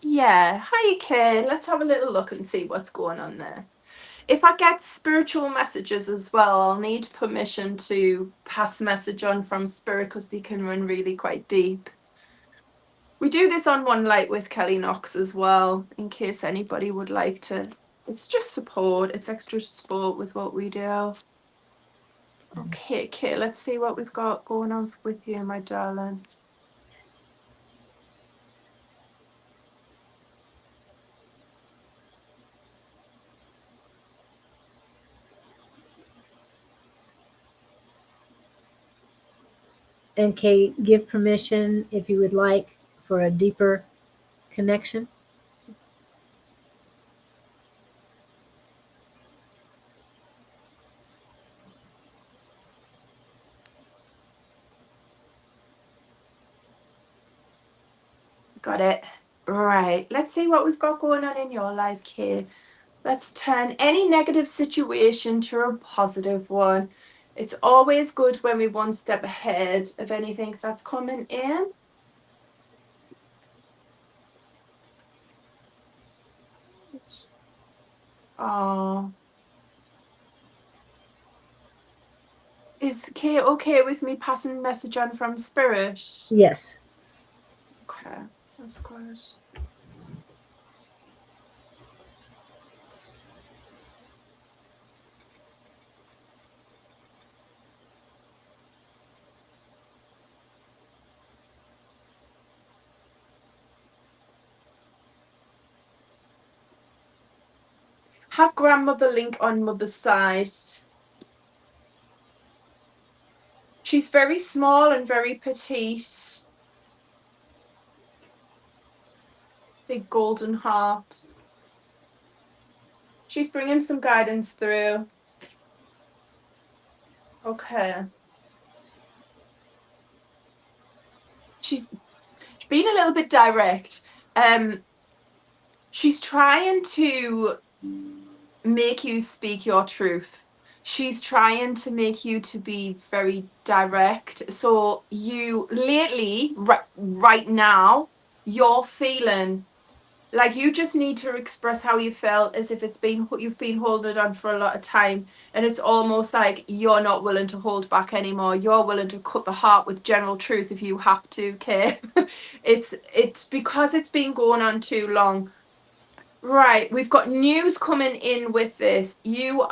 S2: Yeah. Hi, Kay. Let's have a little look and see what's going on there. If I get spiritual messages as well, I'll need permission to pass message on from spirit because they can run really quite deep. We do this on One Light with Kellie Knox as well, in case anybody would like to. It's just support. It's extra support with what we do. Okay, let's see what we've got going on with you, my darling.
S1: And Kay, give permission if you would like for a deeper connection.
S2: Got it. Right. Let's see what we've got going on in your life, Kay. Let's turn any negative situation to a positive one. It's always good when we're one step ahead of anything that's coming in. Oh. Is Kay okay with me passing the message on from spirit?
S1: Yes.
S2: Okay, that's good. Have grandmother link on mother's side. She's very small and very petite. Big golden heart. She's bringing some guidance through. Okay. She's being a little bit direct. She's trying to make you speak your truth. She's trying to make you to be very direct. So you lately, right now, you're feeling like you just need to express how you felt as if you've been holding it on for a lot of time, and it's almost like you're not willing to hold back anymore. You're willing to cut the heart with general truth if you have to, okay? It's because it's been going on too long. Right, we've got news coming in with this. You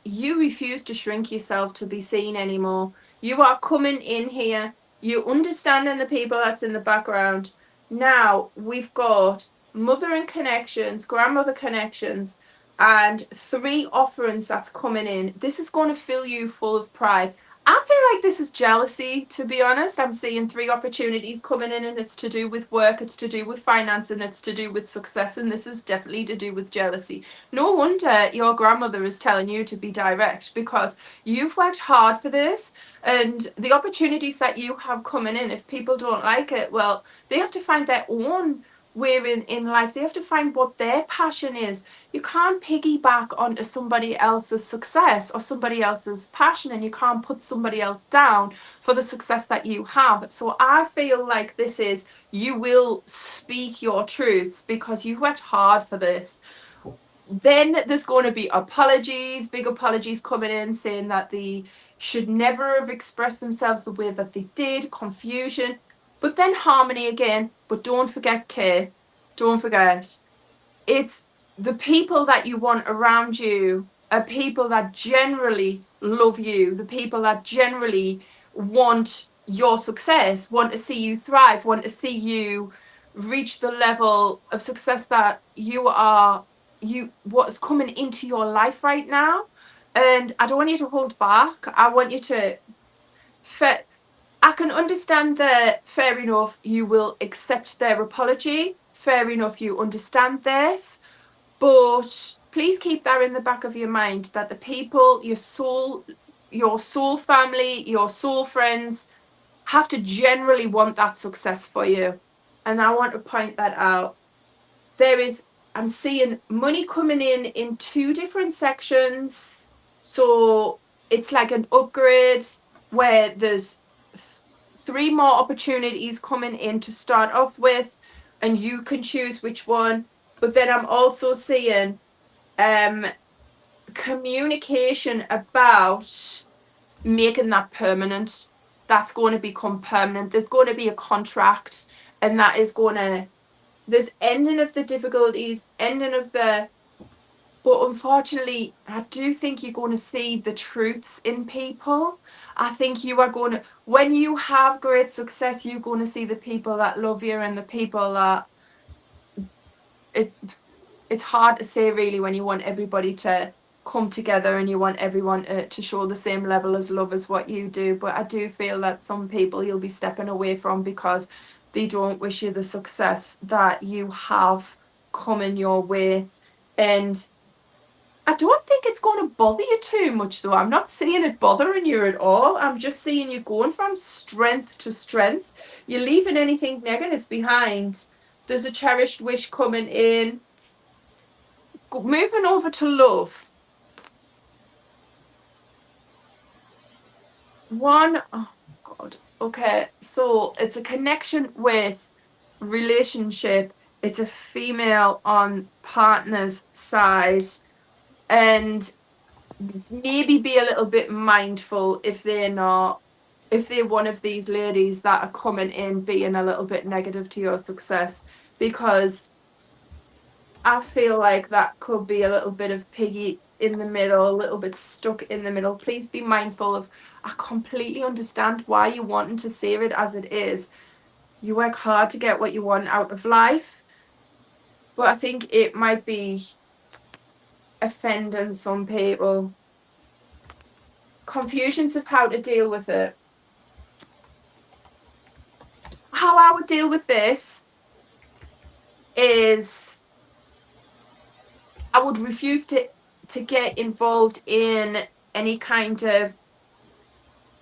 S2: refuse to shrink yourself to be seen anymore. You are coming in here. You understanding the people that's in the background. Now we've got mother and connections, grandmother connections, and 3 offerings that's coming in. This is going to fill you full of pride. I feel like this is jealousy, to be honest. I'm seeing 3 opportunities coming in, and it's to do with work, it's to do with finance, and it's to do with success. And this is definitely to do with jealousy. No wonder your grandmother is telling you to be direct, because you've worked hard for this. And the opportunities that you have coming in, if people don't like it, well, they have to find their own where in life, they have to find what their passion is. You can't piggyback onto somebody else's success or somebody else's passion, and you can't put somebody else down for the success that you have. So I feel like this is, you will speak your truths because you worked hard for this. Then there's going to be apologies, big apologies coming in saying that they should never have expressed themselves the way that they did, confusion, but then harmony again. But don't forget care. Don't forget, it's the people that you want around you are people that generally love you, the people that generally want your success, want to see you thrive, want to see you reach the level of success that what's coming into your life right now. And I don't want you to hold back. I want you to I can understand that, fair enough, you will accept their apology. Fair enough, you understand this. But please keep that in the back of your mind, that the people, your soul family, your soul friends have to generally want that success for you. And I want to point that out. I'm seeing money coming in two different sections. So it's like an upgrade where there's 3 more opportunities coming in to start off with, and you can choose which one. But then I'm also seeing communication about making that permanent. That's going to become permanent. There's going to be a contract, and that is going to, there's ending of the difficulties, but unfortunately, I do think you're going to see the truths in people. I think you are going to, when you have great success, you're going to see the people that love you and the people that it's hard to say really when you want everybody to come together and you want everyone to show the same level as love as what you do. But I do feel that some people you'll be stepping away from because they don't wish you the success that you have coming your way. And I don't think it's going to bother you too much, though. I'm not seeing it bothering you at all. I'm just seeing you going from strength to strength. You're leaving anything negative behind. There's a cherished wish coming in. Moving over to love. Oh God. Okay, so it's a connection with relationship. It's a female on partner's side, and maybe be a little bit mindful if they're one of these ladies that are coming in being a little bit negative to your success, because I feel like that could be a little bit of piggy in the middle, a little bit stuck in the middle. Please be mindful of, I completely understand why you're wanting to see it as it is. You work hard to get what you want out of life, but I think it might be offending some people. Confusions of how to deal with it. How I would deal with this is I would refuse to get involved in any kind of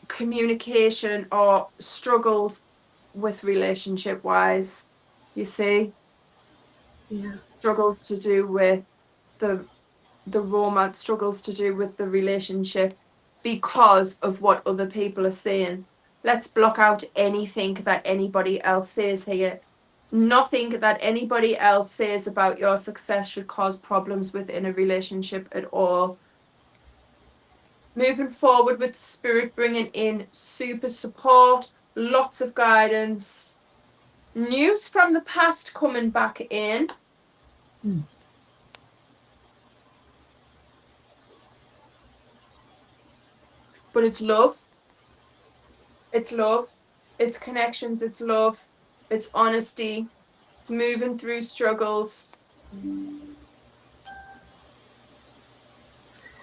S2: communication or struggles with relationship wise. You see, struggles to do with the romance, struggles to do with the relationship because of what other people are saying. Let's block out anything that anybody else says here. Nothing that anybody else says about your success should cause problems within a relationship at all. Moving forward with spirit, bringing in super support, lots of guidance, news from the past coming back in. But it's love. It's love. It's connections. It's love. It's honesty. It's moving through struggles.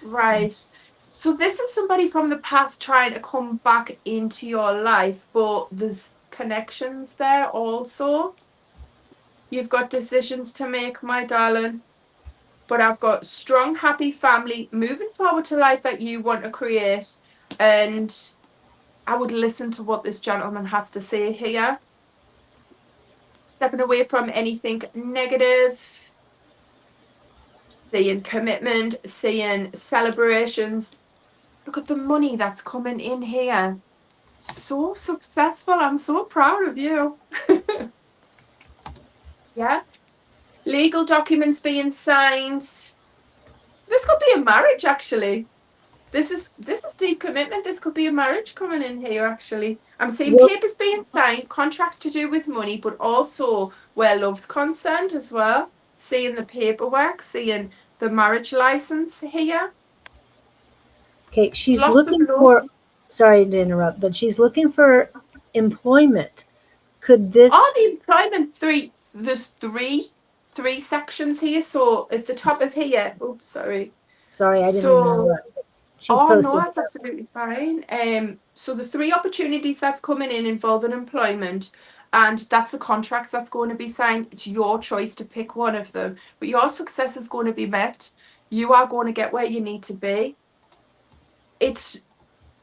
S2: Right. So this is somebody from the past trying to come back into your life, but there's connections there also. You've got decisions to make, my darling. But I've got strong, happy family moving forward to life that you want to create. And I would listen to what this gentleman has to say here. Stepping away from anything negative, seeing commitment, seeing celebrations. Look at the money that's coming in here. So successful. I'm so proud of you. Yeah. Legal documents being signed. This could be a marriage, actually. This is deep commitment. This could be a marriage coming in here, actually. I'm seeing
S1: Well,
S2: papers being signed, contracts to do with money, but also where love's concerned as well. Seeing the paperwork, seeing the marriage license here.
S1: okay, she's
S2: Lots of
S1: looking
S2: love.
S1: for, sorry to interrupt, but she's looking for employment. Could
S2: All
S1: this,
S2: the employment there's three sections here. So at the top of here, oops, sorry.
S1: sorry, I didn't mean to
S2: So
S1: interrupt. She's
S2: oh no,
S1: posting.
S2: that's absolutely fine. So the three opportunities that's coming in involving employment, and that's the contracts that's going to be signed. It's your choice to pick one of them, but your success is going to be met. You are going to get where you need to be. It's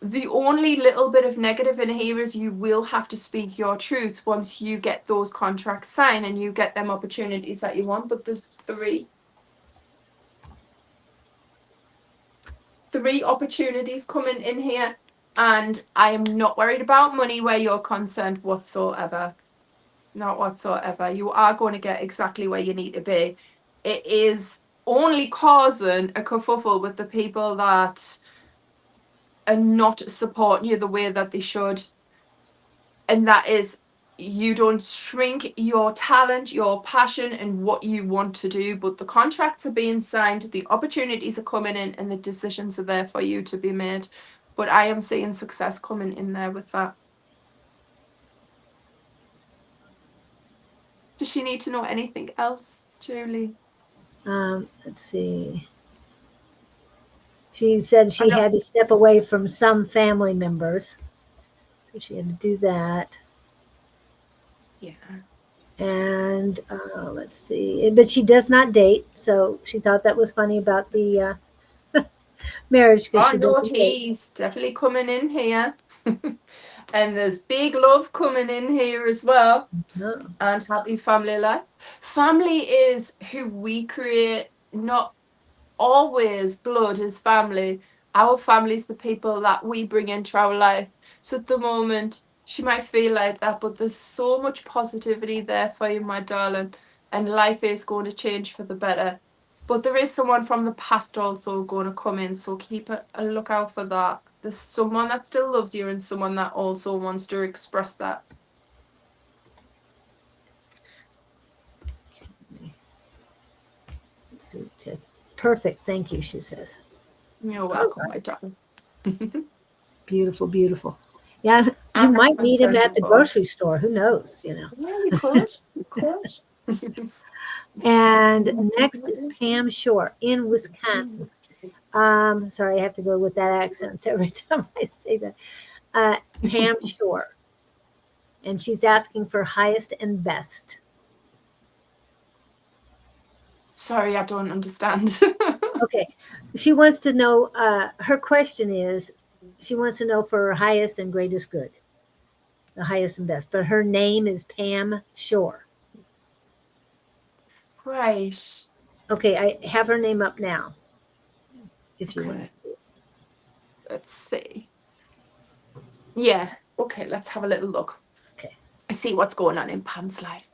S2: the only little bit of negative in here is you will have to speak your truth once you get those contracts signed and you get them opportunities that you want. But there's three opportunities coming in here, and I am not worried about money where you're concerned whatsoever. Not whatsoever. You are going to get exactly where you need to be. It is only causing a kerfuffle with the people that are not supporting you the way that they should, and that is you don't shrink your talent, your passion, and what you want to do, but the contracts are being signed, the opportunities are coming in, and the decisions are there for you to be made. But I am seeing success coming in there with that. Does she need to know anything else, Julie?
S1: Let's see. She said
S2: I
S1: she
S2: know.
S1: had to step away from some family members. So she had to do that.
S2: Yeah.
S1: And let's see. But she does not date. So she thought that was funny about the marriage because
S2: Oh
S1: she
S2: no,
S1: doesn't date.
S2: he's definitely coming in here. And there's big love coming in here as well.
S1: No.
S2: And happy family life. Family is who we create, not always blood is family. Our family is the people that we bring into our life. So at the moment, she might feel like that, but there's so much positivity there for you, my darling. And life is going to change for the better. But there is someone from the past also going to come in. So keep a lookout for that. There's someone that still loves you and someone that also wants to express that.
S1: Let's see. Perfect. Thank you, she says.
S2: You're welcome, my darling.
S1: Beautiful, beautiful. Yeah, you
S2: I'm not
S1: might meet him
S2: concerned
S1: at the
S2: at all.
S1: grocery store. Who knows, you know?
S2: Yeah, you could. You could.
S1: And next is Pam Shore in Wisconsin. Sorry, I have to go with that accent every time I say that. Pam Shore. And she's asking for highest and best.
S2: Sorry, I don't understand.
S1: Okay. She wants to know, her question is, she wants to know for her highest and greatest good, the highest and best. But her name is Pam Shore.
S2: Right.
S1: Okay, I have her name up now, if you want
S2: Okay.
S1: to see it.
S2: Let's see. Yeah. Okay, let's have a little look.
S1: Okay.
S2: I see what's going on in Pam's life.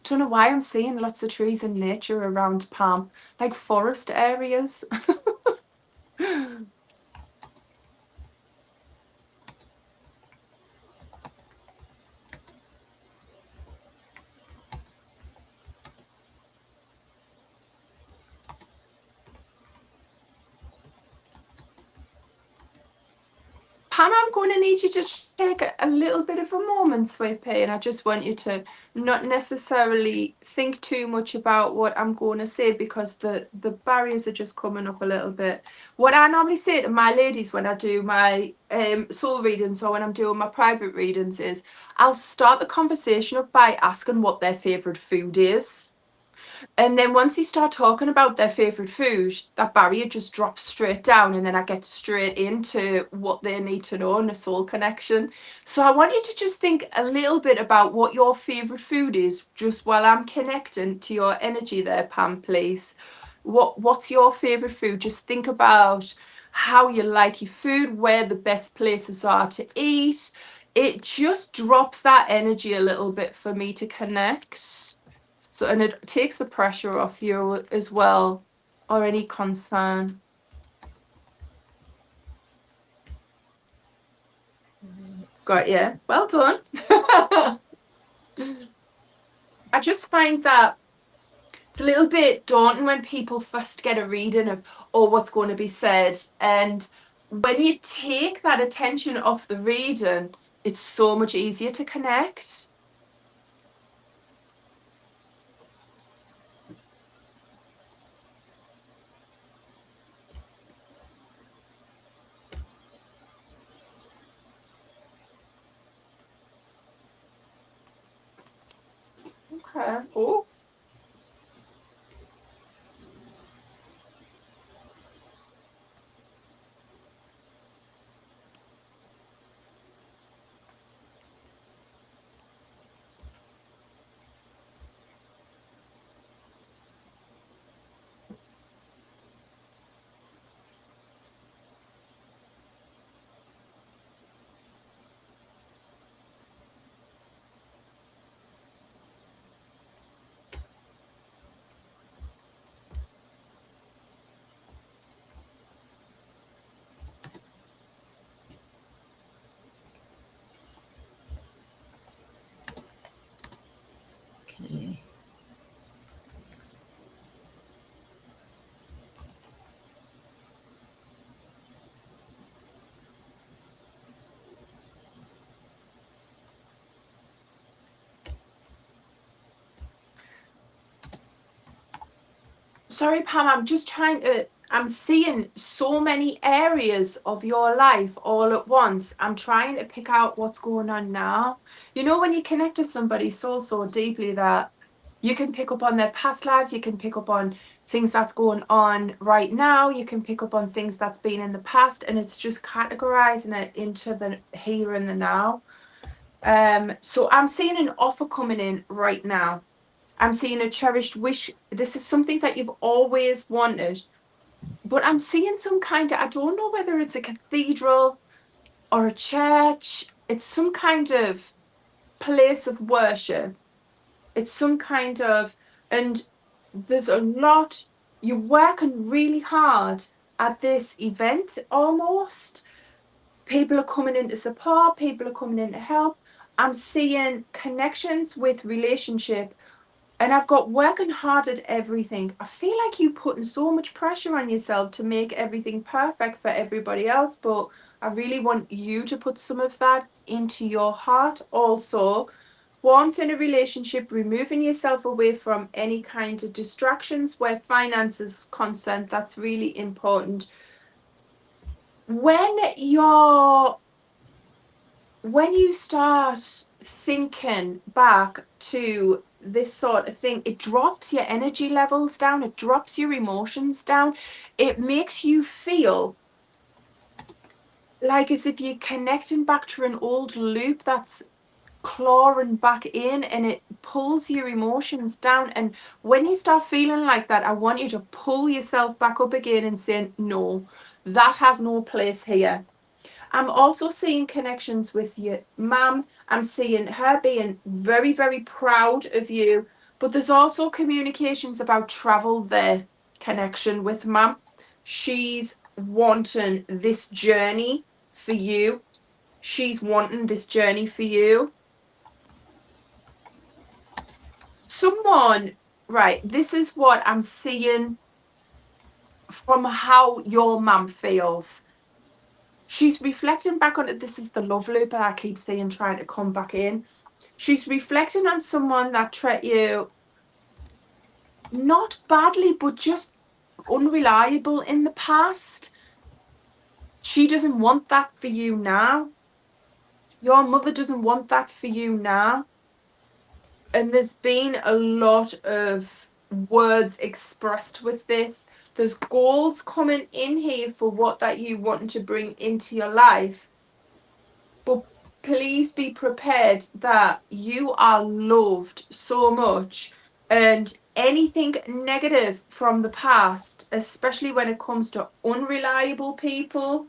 S2: Don't know why I'm seeing lots of trees and nature around Pam, like forest areas. Pam, I'm going to need you to take a little bit of a moment, sweet pea, and I just want you to not necessarily think too much about what I'm going to say because the barriers are just coming up a little bit. What I normally say to my ladies when I do my soul readings or when I'm doing my private readings is I'll start the conversation up by asking what their favourite food is. And then once they start talking about their favourite food, that barrier just drops straight down, and then I get straight into what they need to know in a soul connection. So I want you to just think a little bit about what your favourite food is, just while I'm connecting to your energy there, Pam, please. What's your favourite food? Just think about how you like your food, where the best places are to eat. It just drops that energy a little bit for me to connect. So, and it takes the pressure off you as well, or any concern. Got you. Well done. I just find that it's a little bit daunting when people first get a reading of, oh, what's going to be said. And when you take that attention off the reading, it's so much easier to connect. Okay. Oh.
S1: Okay.
S2: Sorry, Pam, I'm just trying to, I'm seeing so many areas of your life all at once. I'm trying to pick out what's going on now. You know, when you connect to somebody so deeply that you can pick up on their past lives, you can pick up on things that's going on right now, you can pick up on things that's been in the past, and it's just categorizing it into the here and the now. So I'm seeing an offer coming in right now. I'm seeing a cherished wish. This is something that you've always wanted, but I'm seeing some kind of, I don't know whether it's a cathedral or a church. It's some kind of place of worship. It's some kind of, and there's a lot, you're working really hard at this event almost. People are coming in to support, people are coming in to help. I'm seeing connections with relationship. And I've got working hard at everything. I feel like you putting so much pressure on yourself to make everything perfect for everybody else, but I really want you to put some of that into your heart also. Warmth in a relationship, removing yourself away from any kind of distractions where finance is concerned, that's really important. When you start thinking back to this sort of thing, it drops your energy levels down, it drops your emotions down, it makes you feel like as if you're connecting back to an old loop that's clawing back in, and it pulls your emotions down. And when you start feeling like that, I want you to pull yourself back up again and say, no, that has no place here. I'm also seeing connections with your mum. I'm seeing her being very, very proud of you. But there's also communications about travel there, connection with mum. She's wanting this journey for you. She's wanting this journey for you. Someone, right, this is what I'm seeing from how your mum feels. She's reflecting back on it. This is the love loop I keep saying, trying to come back in. She's reflecting on someone that treated you not badly, but just unreliable in the past. She doesn't want that for you now. Your mother doesn't want that for you now. And there's been a lot of words expressed with this. There's goals coming in here for what that you want to bring into your life. But please be prepared that you are loved so much, and anything negative from the past, especially when it comes to unreliable people,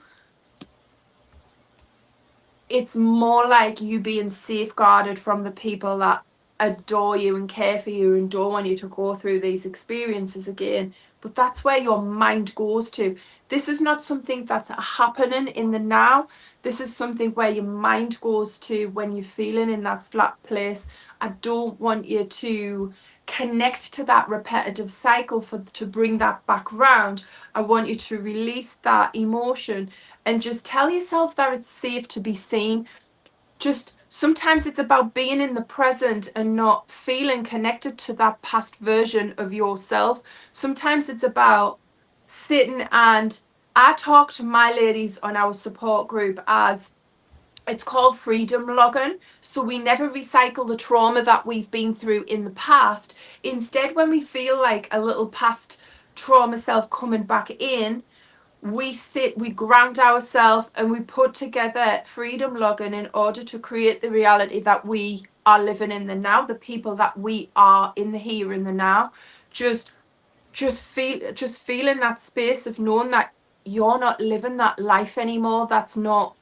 S2: it's more like you being safeguarded from the people that adore you and care for you and don't want you to go through these experiences again. But that's where your mind goes to. This is not something that's happening in the now. This is something where your mind goes to when you're feeling in that flat place. I don't want you to connect to that repetitive cycle to bring that back round. I want you to release that emotion and just tell yourself that it's safe to be seen. Just sometimes it's about being in the present and not feeling connected to that past version of yourself. Sometimes it's about sitting, and I talk to my ladies on our support group as it's called freedom logging. So we never recycle the trauma that we've been through in the past. Instead, when we feel like a little past trauma self coming back in, we sit, we ground ourselves, and we put together freedom logging in order to create the reality that we are living in the now, the people that we are in the here and the now. Just feeling that space of knowing that you're not living that life anymore. That's not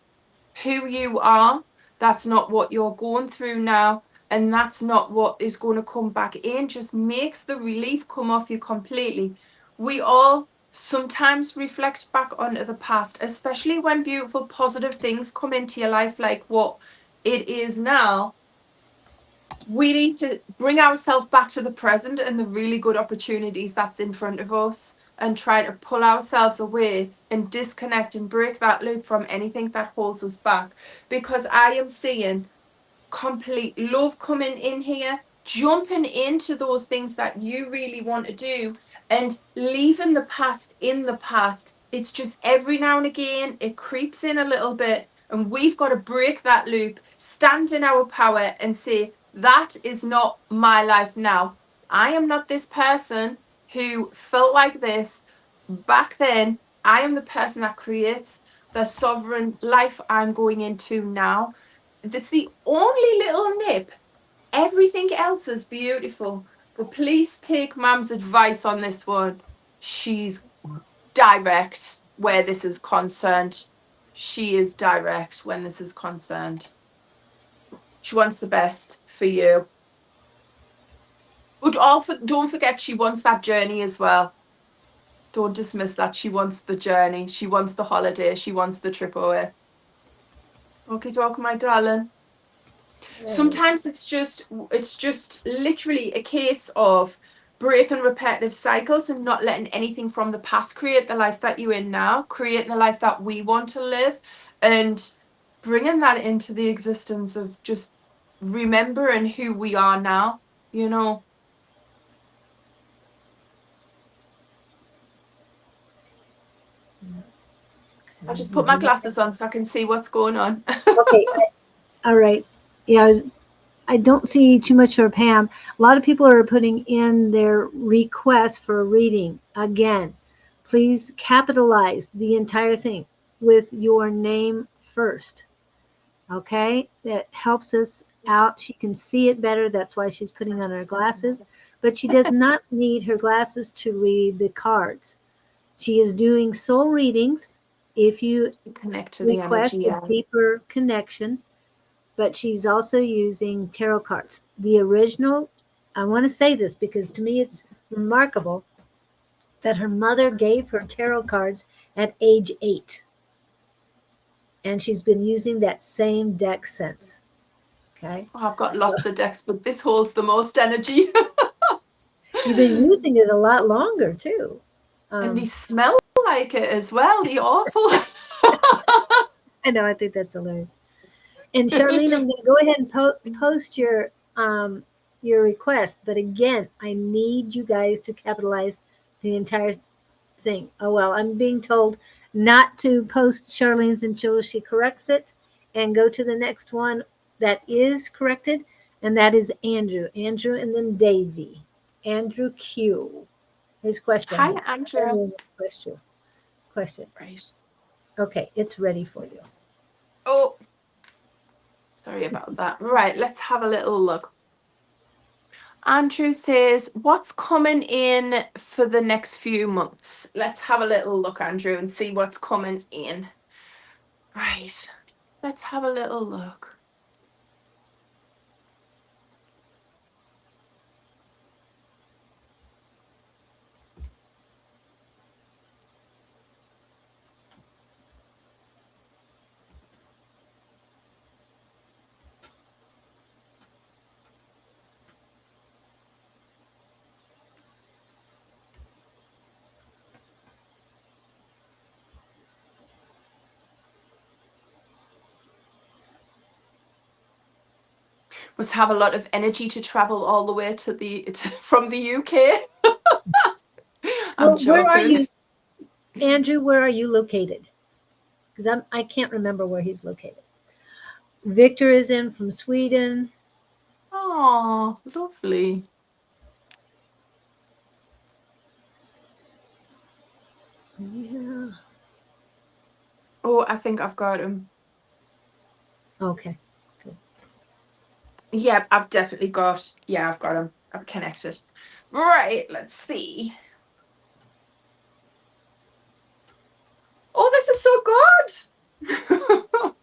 S2: who you are. That's not what you're going through now. And that's not what is going to come back in. Just makes the relief come off you completely. We all sometimes reflect back onto the past, especially when beautiful, positive things come into your life, like what it is now. We need to bring ourselves back to the present and the really good opportunities that's in front of us, and try to pull ourselves away and disconnect and break that loop from anything that holds us back. Because I am seeing complete love coming in here, jumping into those things that you really want to do, and leaving the past in the past. It's just every now and again it creeps in a little bit, and we've got to break that loop, stand in our power, and say, that is not my life now. I am not this person who felt like this back then. I am the person that creates the sovereign life I'm going into now. That's the only little nip. Everything else is beautiful. But please take Mum's advice on this one. She's direct where this is concerned. She is direct when this is concerned. She wants the best for you. But don't forget, she wants that journey as well. Don't dismiss that. She wants the journey. She wants the holiday. She wants the trip away. Okay, talk, my darling. Sometimes it's just literally a case of breaking repetitive cycles and not letting anything from the past create the life that you're in now, creating the life that we want to live, and bringing that into the existence of just remembering who we are now, you know. I just put my glasses on so I can see what's going on.
S1: Okay. All right. Yeah, I don't see too much for Pam. A lot of people are putting in their request for a reading. Again, please capitalize the entire thing with your name first. Okay? That helps us out. She can see it better. That's why she's putting on her glasses. But she does not need her glasses to read the cards. She is doing soul readings if you
S2: Connect to the
S1: request
S2: energy.
S1: a deeper connection, but she's also using tarot cards. The original, I want to say this because to me it's remarkable that her mother gave her tarot cards at age 8. And she's been using that same deck since. Okay.
S2: Oh, I've got lots of decks, but this holds the most energy.
S1: You've been using it a lot longer too.
S2: And they smell like it as well. They're awful.
S1: I know, I think that's hilarious. And Charlene, I'm going to go ahead and post your request, but again, I need you guys to capitalize the entire thing. Oh well, I'm being told not to post Charlene's until she corrects it, and go to the next one that is corrected, and that is Andrew, and then Davy. Andrew Q. His question.
S2: Hi, Andrew.
S1: Question.
S2: Right.
S1: Okay, it's ready for you.
S2: Oh, sorry about that. Right, let's have a little look. Andrew says, what's coming in for the next few months? Let's have a little look, Andrew, and see what's coming in. Right, let's have a little look. Must have a lot of energy to travel all the way from the UK. I'm
S1: Where are
S2: joking.
S1: you, Andrew? Where are you located? Because I can't remember where he's located. Victor is in from Sweden.
S2: Oh, lovely.
S1: Yeah.
S2: Oh, I think I've got him.
S1: Okay.
S2: Yeah, I've definitely got. Yeah, I've got him. I've connected. Right, let's see. Oh, this is so good.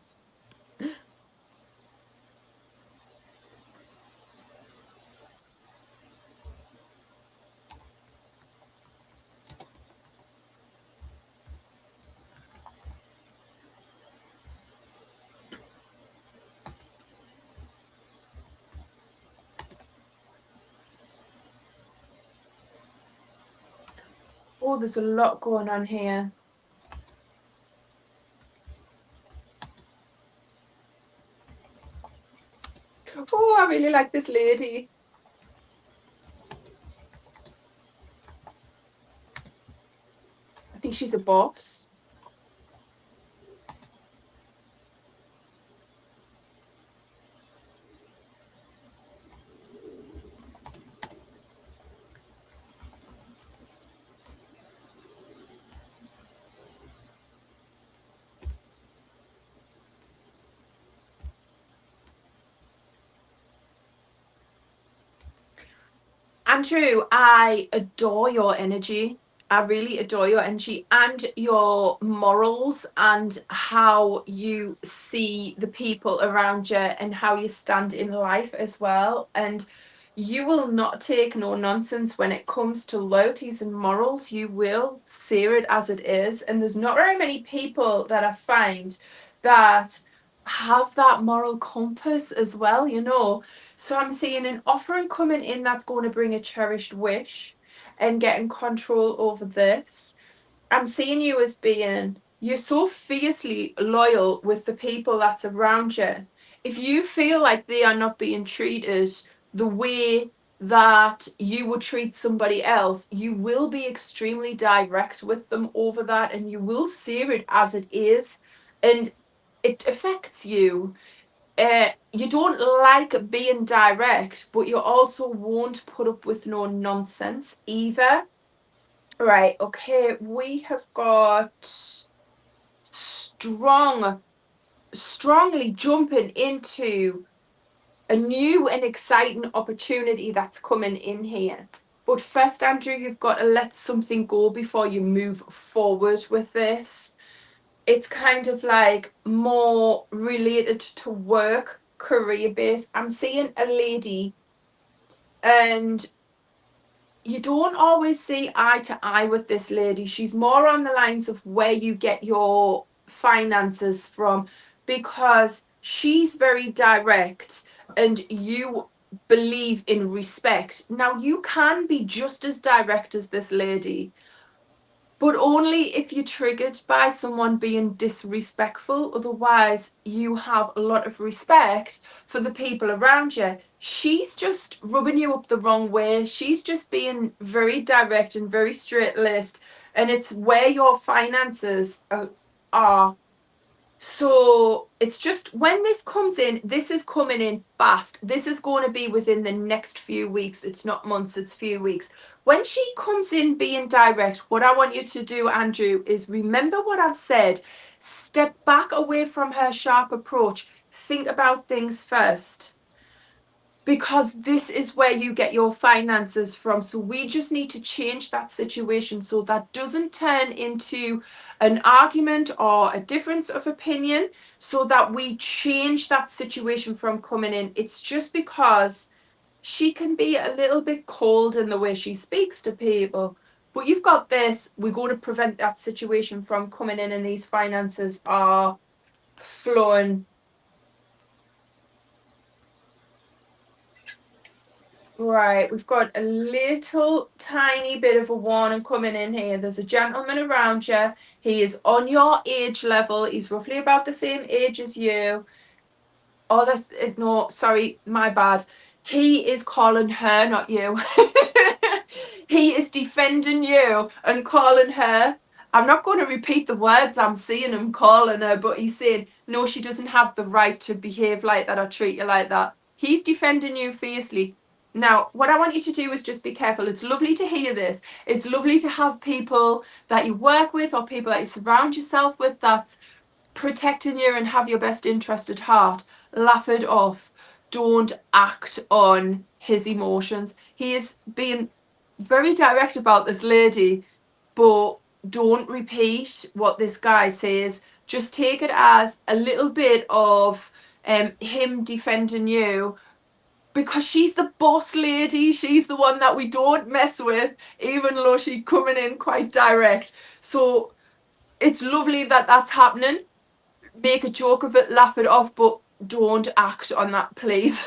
S2: Oh, there's a lot going on here. Oh, I really like this lady. I think she's a boss. Andrew, I adore your energy. I really adore your energy and your morals and how you see the people around you and how you stand in life as well. And you will not take no nonsense when it comes to loyalties and morals. You will see it as it is. And there's not very many people that I find that have that moral compass as well, you know. So I'm seeing an offering coming in that's going to bring a cherished wish and getting control over this. I'm seeing you as being, you're so fiercely loyal with the people that's around you. If you feel like they are not being treated the way that you would treat somebody else, you will be extremely direct with them over that and you will see it as it is. And it affects you. You don't like being direct, but you also won't put up with no nonsense either. Right, okay, we have got strongly jumping into a new and exciting opportunity that's coming in here. But first, Andrew, you've got to let something go before you move forward with this. It's kind of like more related to work, career based. I'm seeing a lady, and you don't always see eye to eye with this lady. She's more on the lines of where you get your finances from, because she's very direct and you believe in respect. Now, you can be just as direct as this lady, but only if you're triggered by someone being disrespectful. Otherwise, you have a lot of respect for the people around you. She's just rubbing you up the wrong way. She's just being very direct and very straight laced. And it's where your finances are So it's just when this comes in, this is coming in fast. This is going to be within the next few weeks. It's not months, it's few weeks. When she comes in being direct, what I want you to do, Andrew, is remember what I've said. Step back away from her sharp approach. Think about things first, because this is where you get your finances from. So we just need to change that situation so that doesn't turn into an argument or a difference of opinion, so that we change that situation from coming in. It's just because she can be a little bit cold in the way she speaks to people. But you've got this. We're going to prevent that situation from coming in, and these finances are flowing. Right, we've got a little tiny bit of a warning coming in here. There's a gentleman around you. He is on your age level. He's roughly about the same age as you. Oh, that's no, sorry, my bad. He is calling her, not you. He is defending you and calling her. I'm not going to repeat the words I'm seeing him calling her, but he's saying, no, she doesn't have the right to behave like that or treat you like that. He's defending you fiercely. Now, what I want you to do is just be careful. It's lovely to hear this. It's lovely to have people that you work with or people that you surround yourself with that's protecting you and have your best interest at heart. Laugh it off. Don't act on his emotions. He is being very direct about this lady, but don't repeat what this guy says. Just take it as a little bit of him defending you, because she's the boss lady. She's the one that we don't mess with, even though she's coming in quite direct. So it's lovely that that's happening. Make a joke of it, laugh it off, but don't act on that, please.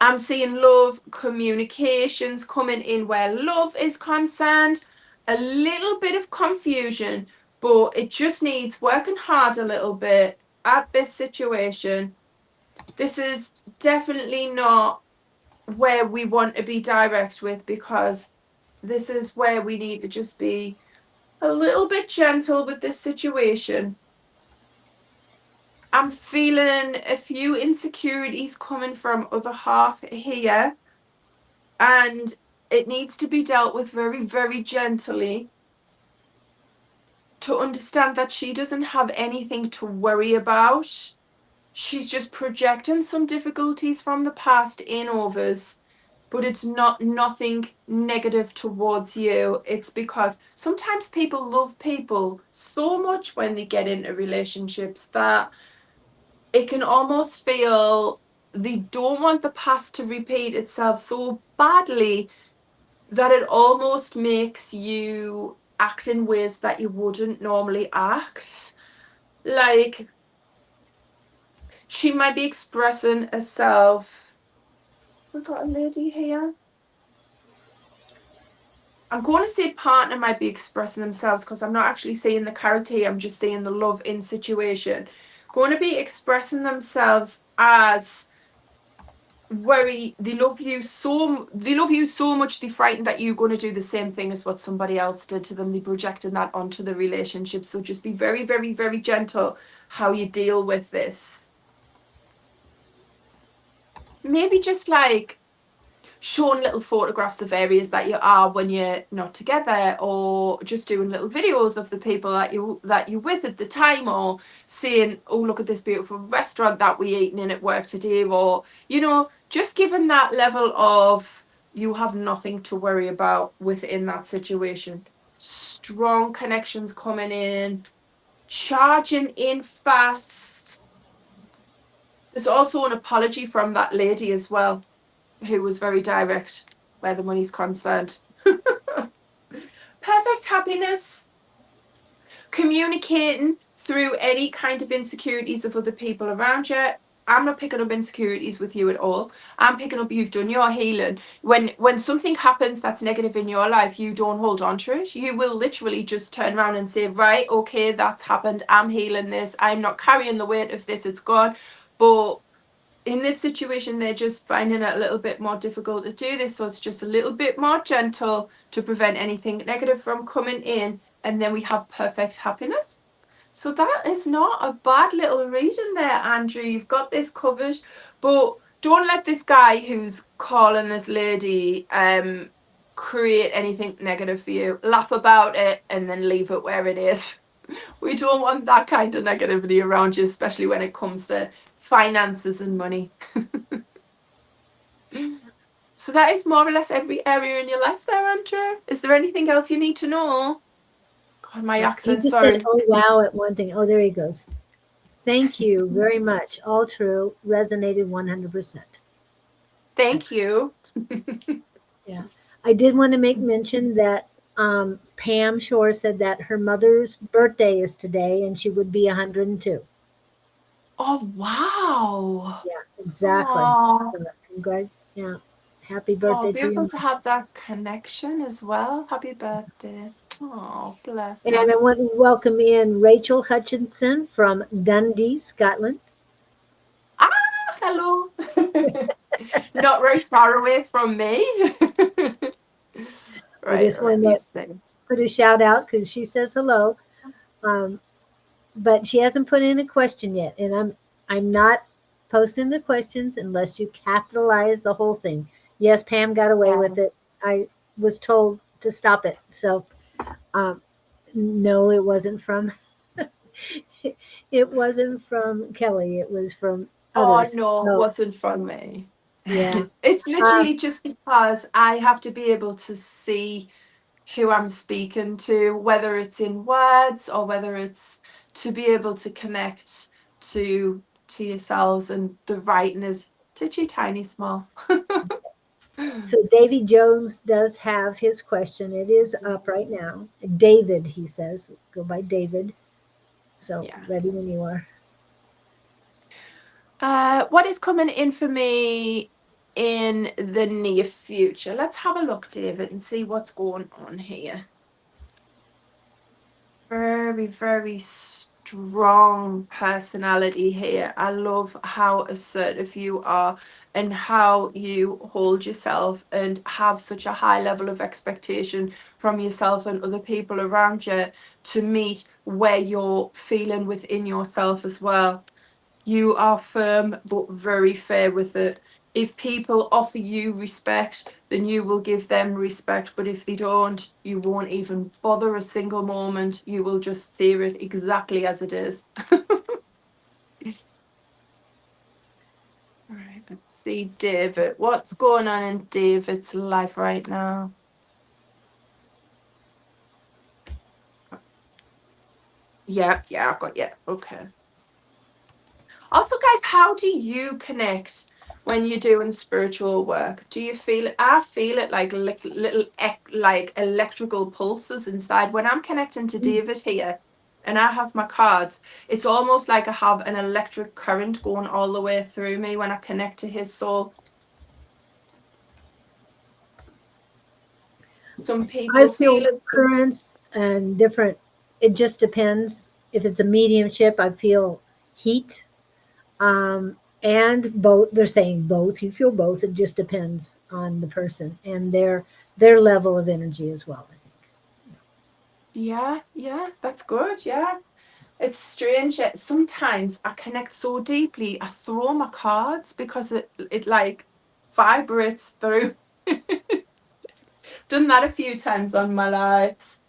S2: I'm seeing love communications coming in where love is concerned. A little bit of confusion, but it just needs working hard a little bit at this situation. This is definitely not where we want to be direct with, because this is where we need to just be a little bit gentle with this situation. I'm feeling a few insecurities coming from other half here, and it needs to be dealt with very, very gently, to understand that she doesn't have anything to worry about. She's just projecting some difficulties from the past in overs, but it's not nothing negative towards you. It's because sometimes people love people so much when they get into relationships that it can almost feel they don't want the past to repeat itself so badly that it almost makes you act in ways that you wouldn't normally act. Like, she might be expressing herself. We've got a lady here. I'm going to say partner might be expressing themselves, because I'm not actually seeing the character here. I'm just seeing the love in situation. Going to be expressing themselves as worry. They love you so much, they're frightened that you're going to do the same thing as what somebody else did to them. They're projecting that onto the relationship. So just be very, very, very gentle how you deal with this. Maybe just like showing little photographs of areas that you are when you're not together, or just doing little videos of the people that you're with at the time, or saying, oh, look at this beautiful restaurant that we eating in at work today, or just giving that level of you have nothing to worry about within that situation. Strong connections coming in, charging in fast. There's also an apology from that lady as well, who was very direct where the money's concerned. Perfect happiness. Communicating through any kind of insecurities of other people around you. I'm not picking up insecurities with you at all. I'm picking up you've done your healing. When something happens that's negative in your life, you don't hold on to it. You will literally just turn around and say, right, okay, that's happened. I'm healing this. I'm not carrying the weight of this. It's gone. But in this situation, they're just finding it a little bit more difficult to do this. So it's just a little bit more gentle to prevent anything negative from coming in. And then we have perfect happiness. So that is not a bad little reading there, Andrew. You've got this covered, but don't let this guy who's calling this lady create anything negative for you. Laugh about it and then leave it where it is. We don't want that kind of negativity around you, especially when it comes to finances and money. So that is more or less every area in your life there, Andrew. Is there anything else you need to know? God, my
S1: Yeah, he
S2: accent,
S1: just said,
S2: sorry.
S1: "Oh wow," at one thing. Oh, there he goes. Thank you very much. All true. Resonated 100%.
S2: Thank
S1: Excellent.
S2: you.
S1: Yeah. I did want to make mention that Pam Shore said that her mother's birthday is today and she would be 102.
S2: Oh, wow.
S1: Yeah, exactly.
S2: Oh,
S1: So, yeah. Happy
S2: oh,
S1: birthday to your
S2: beautiful
S1: mom.
S2: to have that connection as well. Happy birthday. Oh, bless
S1: And
S2: her.
S1: I want to welcome in Rachel Hutchinson from Dundee, Scotland.
S2: Ah, hello. Not very far away from me.
S1: I
S2: Right,
S1: just
S2: let
S1: wanted
S2: me
S1: to
S2: see.
S1: put a shout out because she says hello. Um, but she hasn't put in a question yet, and I'm not posting the questions unless you capitalize the whole thing. Yes, Pam got away
S2: Yeah.
S1: with it. I was told to stop it. So um, no, it wasn't from it wasn't from Kelly. It was from
S2: Oh
S1: others.
S2: no,
S1: So
S2: what's in front of me?
S1: yeah.
S2: It's
S1: Um,
S2: literally just because I have to be able to see who I'm speaking to, whether it's in words or whether it's to be able to connect to yourselves, and the writing is titchy tiny small.
S1: so Davy Jones does have his question. It is up right now. David, he says, go by David. So
S2: Yeah.
S1: ready when you are.
S2: What is coming in for me in the near future? Let's have a look, David, and see what's going on here. Very, very strong personality here. I love how assertive you are and how you hold yourself and have such a high level of expectation from yourself and other people around you to meet where you're feeling within yourself as well. You are firm but very fair with it. If people offer you respect, then you will give them respect. But if they don't, you won't even bother a single moment. You will just see it exactly as it is. All right, let's see, David. What's going on in David's life right now? Yeah, I've got okay. Also, guys, how do you connect when you're doing spiritual work? Do you feel it? I feel it like little like electrical pulses inside. When I'm connecting to David here and I have my cards, it's almost like I have an electric current going all the way through me when I connect to his soul. Some
S1: I
S2: people feel
S1: feel
S2: it.
S1: currents and different. It just depends. If it's a mediumship, I feel heat. And both. They're saying both. You feel both. It just depends on the person and their level of energy as well. I think.
S2: Yeah, that's good. Yeah. It's strange yet sometimes I connect so deeply, I throw my cards because it like vibrates through. Done that a few times on my lives.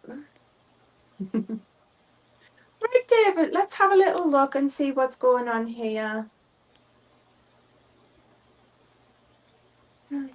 S2: Right, David, let's have a little look and see what's going on here. Hmm.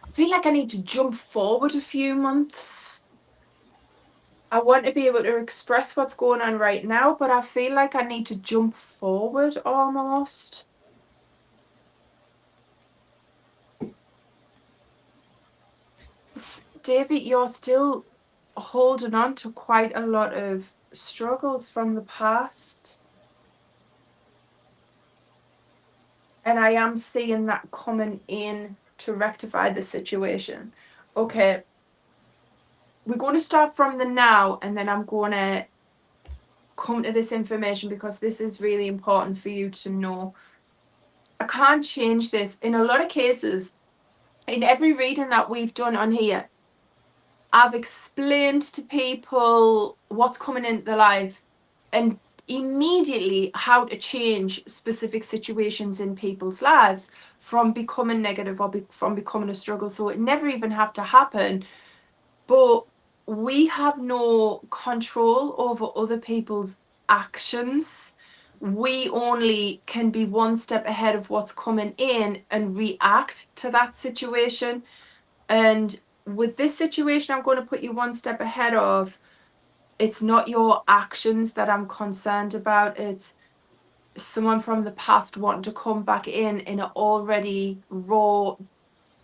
S2: I feel like I need to jump forward a few months. I want to be able to express what's going on right now, but I feel like I need to jump forward almost. David, you're still holding on to quite a lot of struggles from the past. And I am seeing that coming in to rectify the situation. Okay, we're going to start from the now, and then I'm going to come to this information because this is really important for you to know. I can't change this. In a lot of cases, in every reading that we've done on here, I've explained to people what's coming into their life and immediately how to change specific situations in people's lives from becoming negative or from becoming a struggle. So it never even have to happen. But we have no control over other people's actions. We only can be one step ahead of what's coming in and react to that situation. And with this situation, I'm going to put you one step ahead of. It's not your actions that I'm concerned about. It's someone from the past wanting to come back in an already raw,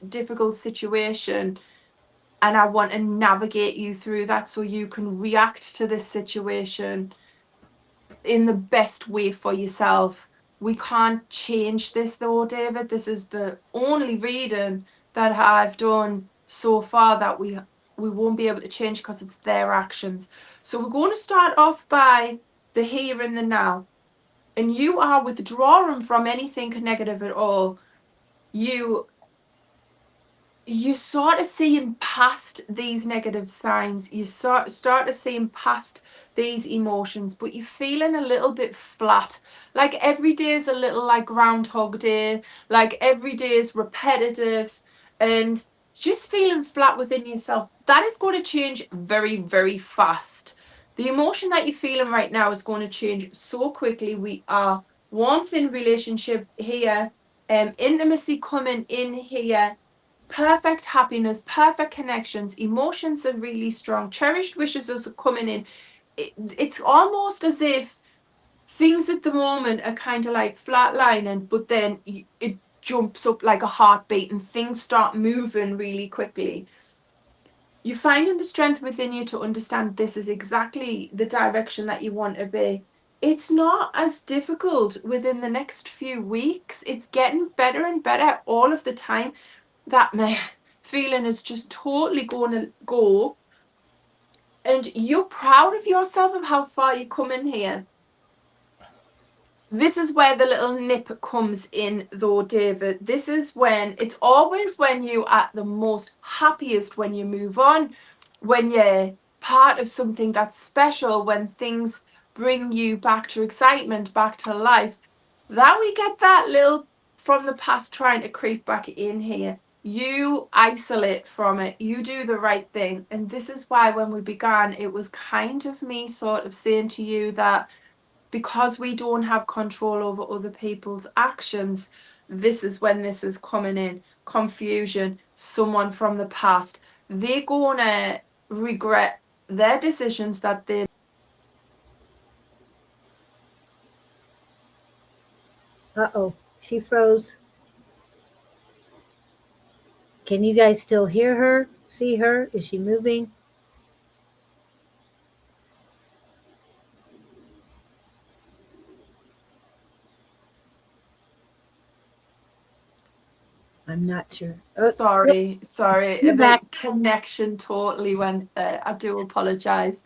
S2: difficult situation. And I want to navigate you through that so you can react to this situation in the best way for yourself. We can't change this though, David. This is the only reading that I've done so far that we won't be able to change because it's their actions. So we're going to start off by the here and the now. And you are withdrawing from anything negative at all. You sort of seeing past these negative signs. You start to seeing past these emotions, but you're feeling a little bit flat. Like every day is a little like Groundhog Day. Like every day is repetitive, and just feeling flat within yourself. That is going to change very, very fast. The emotion that you're feeling right now is going to change so quickly. We are warmth in relationship here, intimacy coming in here, perfect happiness, perfect connections, emotions are really strong, cherished wishes are coming in. It's almost as if things at the moment are kind of like flatlining, but then it jumps up like a heartbeat and things start moving really quickly. You're finding the strength within you to understand this is exactly the direction that you want to be. It's not as difficult within the next few weeks. It's getting better and better all of the time. That feeling is just totally going to go. And you're proud of yourself of how far you come in here. This is where the little nip comes in though, David. This is when, it's always when you're at the most happiest, when you move on, when you're part of something that's special, when things bring you back to excitement, back to life, that we get that little from the past trying to creep back in here. You isolate from it, you do the right thing. And this is why when we began, it was kind of me sort of saying to you that because we don't have control over other people's actions, this is when this is coming in. Confusion, someone from the past, they're gonna regret their decisions that they.
S1: Uh-oh, she froze. Can you guys still hear her? See her? Is she moving? I'm not sure. Oh, nope,
S2: Sorry,
S1: you're
S2: the
S1: back.
S2: connection totally went there. I do apologize.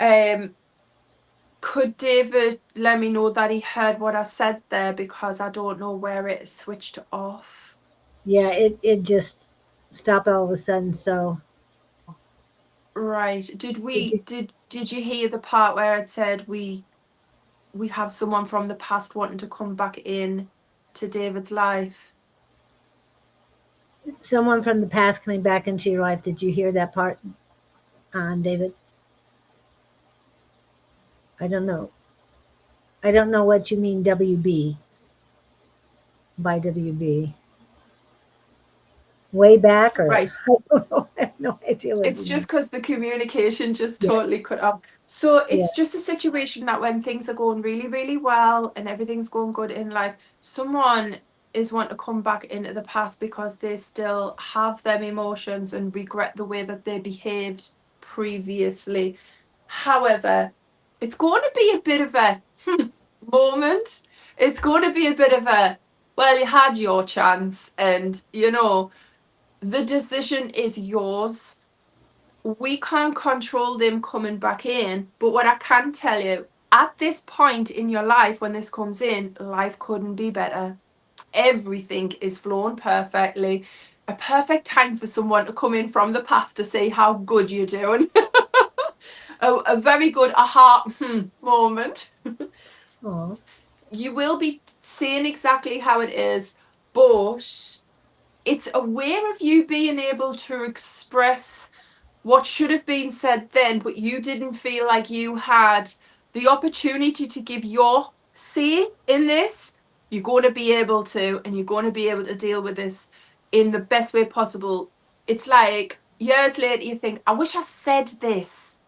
S1: Okay.
S2: Could David let me know that he heard what I said there, because I don't know where it switched off.
S1: Yeah, it just stopped all of a sudden. So
S2: Right.
S1: did you,
S2: Did you hear the part where it said we have someone from the past wanting to come back in to David's life?
S1: someone from the past coming back into your life? Did you hear that part, David? I don't know. I don't know what you mean WB by WB. Way back or
S2: Right.
S1: I don't know. I have no idea what
S2: It's
S1: you
S2: just
S1: mean.
S2: because the communication just
S1: Yes.
S2: totally cut off. So
S1: Yeah.
S2: it's just a situation that when things are going really, really well and everything's going good in life, someone is wanting to come back into the past because they still have them emotions and regret the way that they behaved previously. However, it's going to be a bit of a moment. It's going to be a bit of a, well, you had your chance, and you know, the decision is yours. We can't control them coming back in, but what I can tell you, at this point in your life, when this comes in, life couldn't be better. Everything is flowing perfectly. A perfect time for someone to come in from the past to see how good you're doing. A very good aha moment.
S1: Oh,
S2: You will be seeing exactly how it is, but it's aware of you being able to express what should have been said then, but you didn't feel like you had the opportunity to give your say in this. You're going to be able to, and you're going to be able to deal with this in the best way possible. It's like years later, you think, I wish I said this.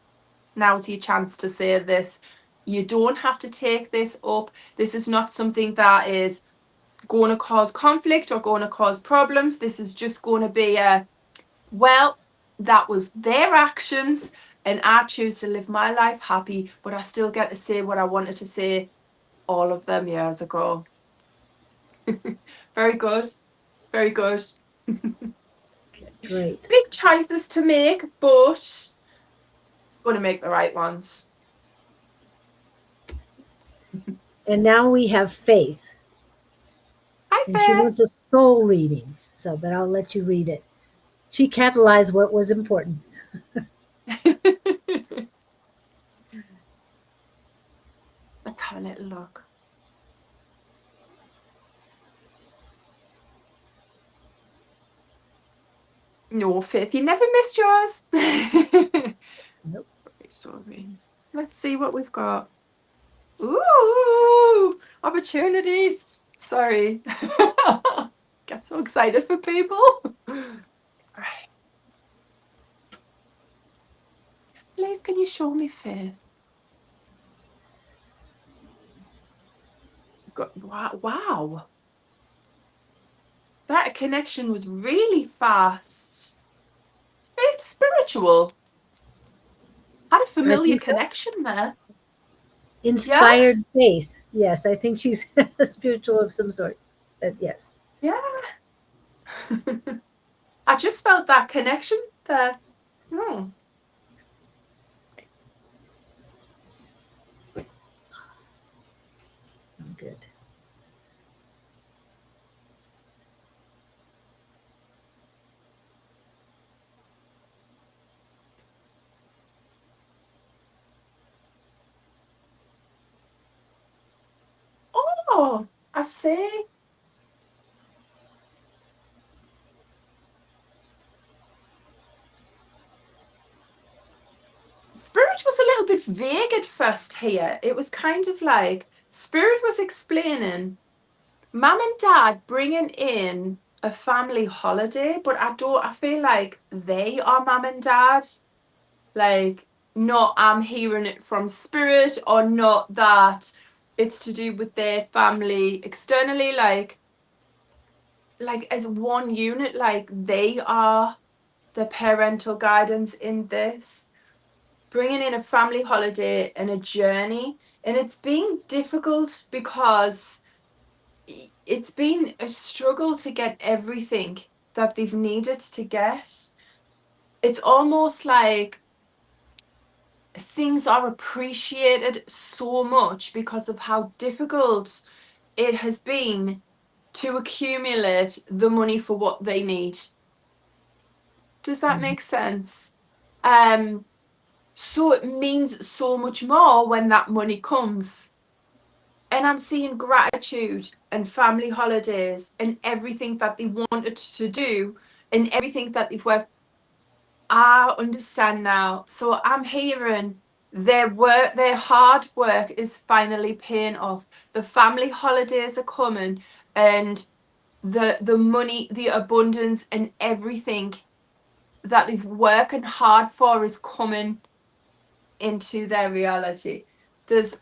S2: Now's your chance to say this. You don't have to take this up. This is not something that is going to cause conflict or going to cause problems. This is just going to be a, well, that was their actions, and I choose to live my life happy, but I still get to say what I wanted to say all of them years ago. Very good. Very good.
S1: great.
S2: Big choices to make, but it's going to make the right ones.
S1: And now we have Faith, and she
S2: Hi,
S1: wants a soul reading. So, but I'll let you read it. She capitalized what was important.
S2: Faith. Let's have a little look. No, Faith, you never missed yours.
S1: Nope.
S2: Sorry. Let's see what we've got. Ooh, opportunities. Sorry. Get so excited for people. All right. Please, can you show me Faith? Wow. That connection was really fast. Faith spiritual. Had a
S1: I
S2: familiar
S1: think so.
S2: connection there. Yeah,
S1: Inspired faith. Yes, I think she's spiritual of some sort. But yes.
S2: yeah. I just felt that connection there. Hmm.
S1: Good.
S2: Oh, I see. Spirit was a little bit vague at first here. It was kind of like Spirit was explaining Mum and Dad bringing in a family holiday, but I feel like they are Mum and Dad. Like, not I'm hearing it from Spirit, or not that it's to do with their family externally, like as one unit, like they are the parental guidance in this, bringing in a family holiday and a journey. And it's been difficult because it's been a struggle to get everything that they've needed to get. It's almost like things are appreciated so much because of how difficult it has been to accumulate the money for what they need. Does that make sense? So it means so much more when that money comes. And I'm seeing gratitude and family holidays and everything that they wanted to do and everything that they've worked. I understand now. So I'm hearing their work, their hard work is finally paying off. The family holidays are coming, and the money, the abundance, and everything that they've working hard for is coming into their reality. There's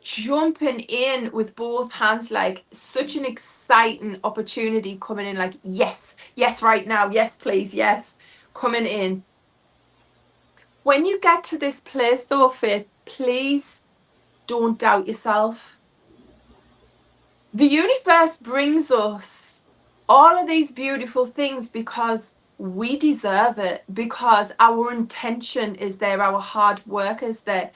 S2: jumping in with both hands, like such an exciting opportunity coming in, like yes, yes, right now, yes, please, yes, coming in. When you get to this place though, Faith, please don't doubt yourself. The universe brings us all of these beautiful things because we deserve it, because our intention is there, our hard work is there.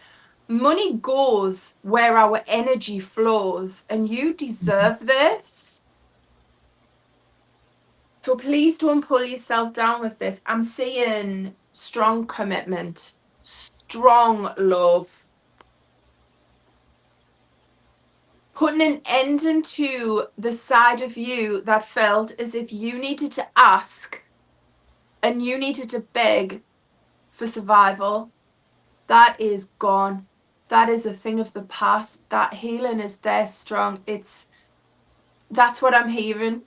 S2: Money goes where our energy flows, and you deserve this. So please don't pull yourself down with this. I'm seeing strong commitment, strong love, putting an end into the side of you that felt as if you needed to ask and you needed to beg for survival. That is gone. That is a thing of the past. That healing is there strong. That's what I'm hearing.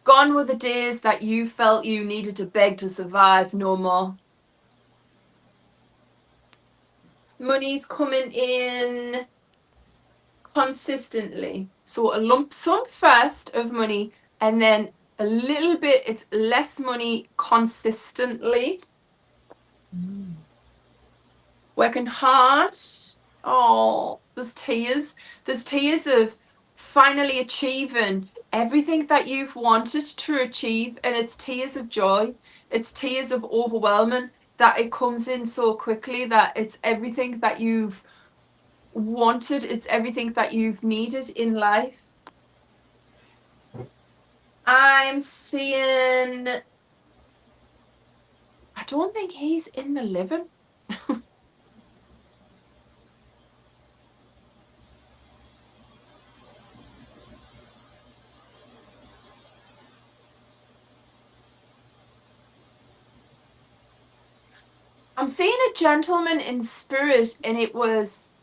S2: Gone were the days that you felt you needed to beg to survive. No more. Money's coming in consistently. So a lump sum first of money, and then a little bit, it's less money consistently. Working hard. Oh, there's tears. There's tears of finally achieving everything that you've wanted to achieve, and it's tears of joy. It's tears of overwhelming that it comes in so quickly, that it's everything that you've wanted, it's everything that you've needed in life. I'm seeing, I don't think he's in the living. I'm seeing a gentleman in spirit, and it was,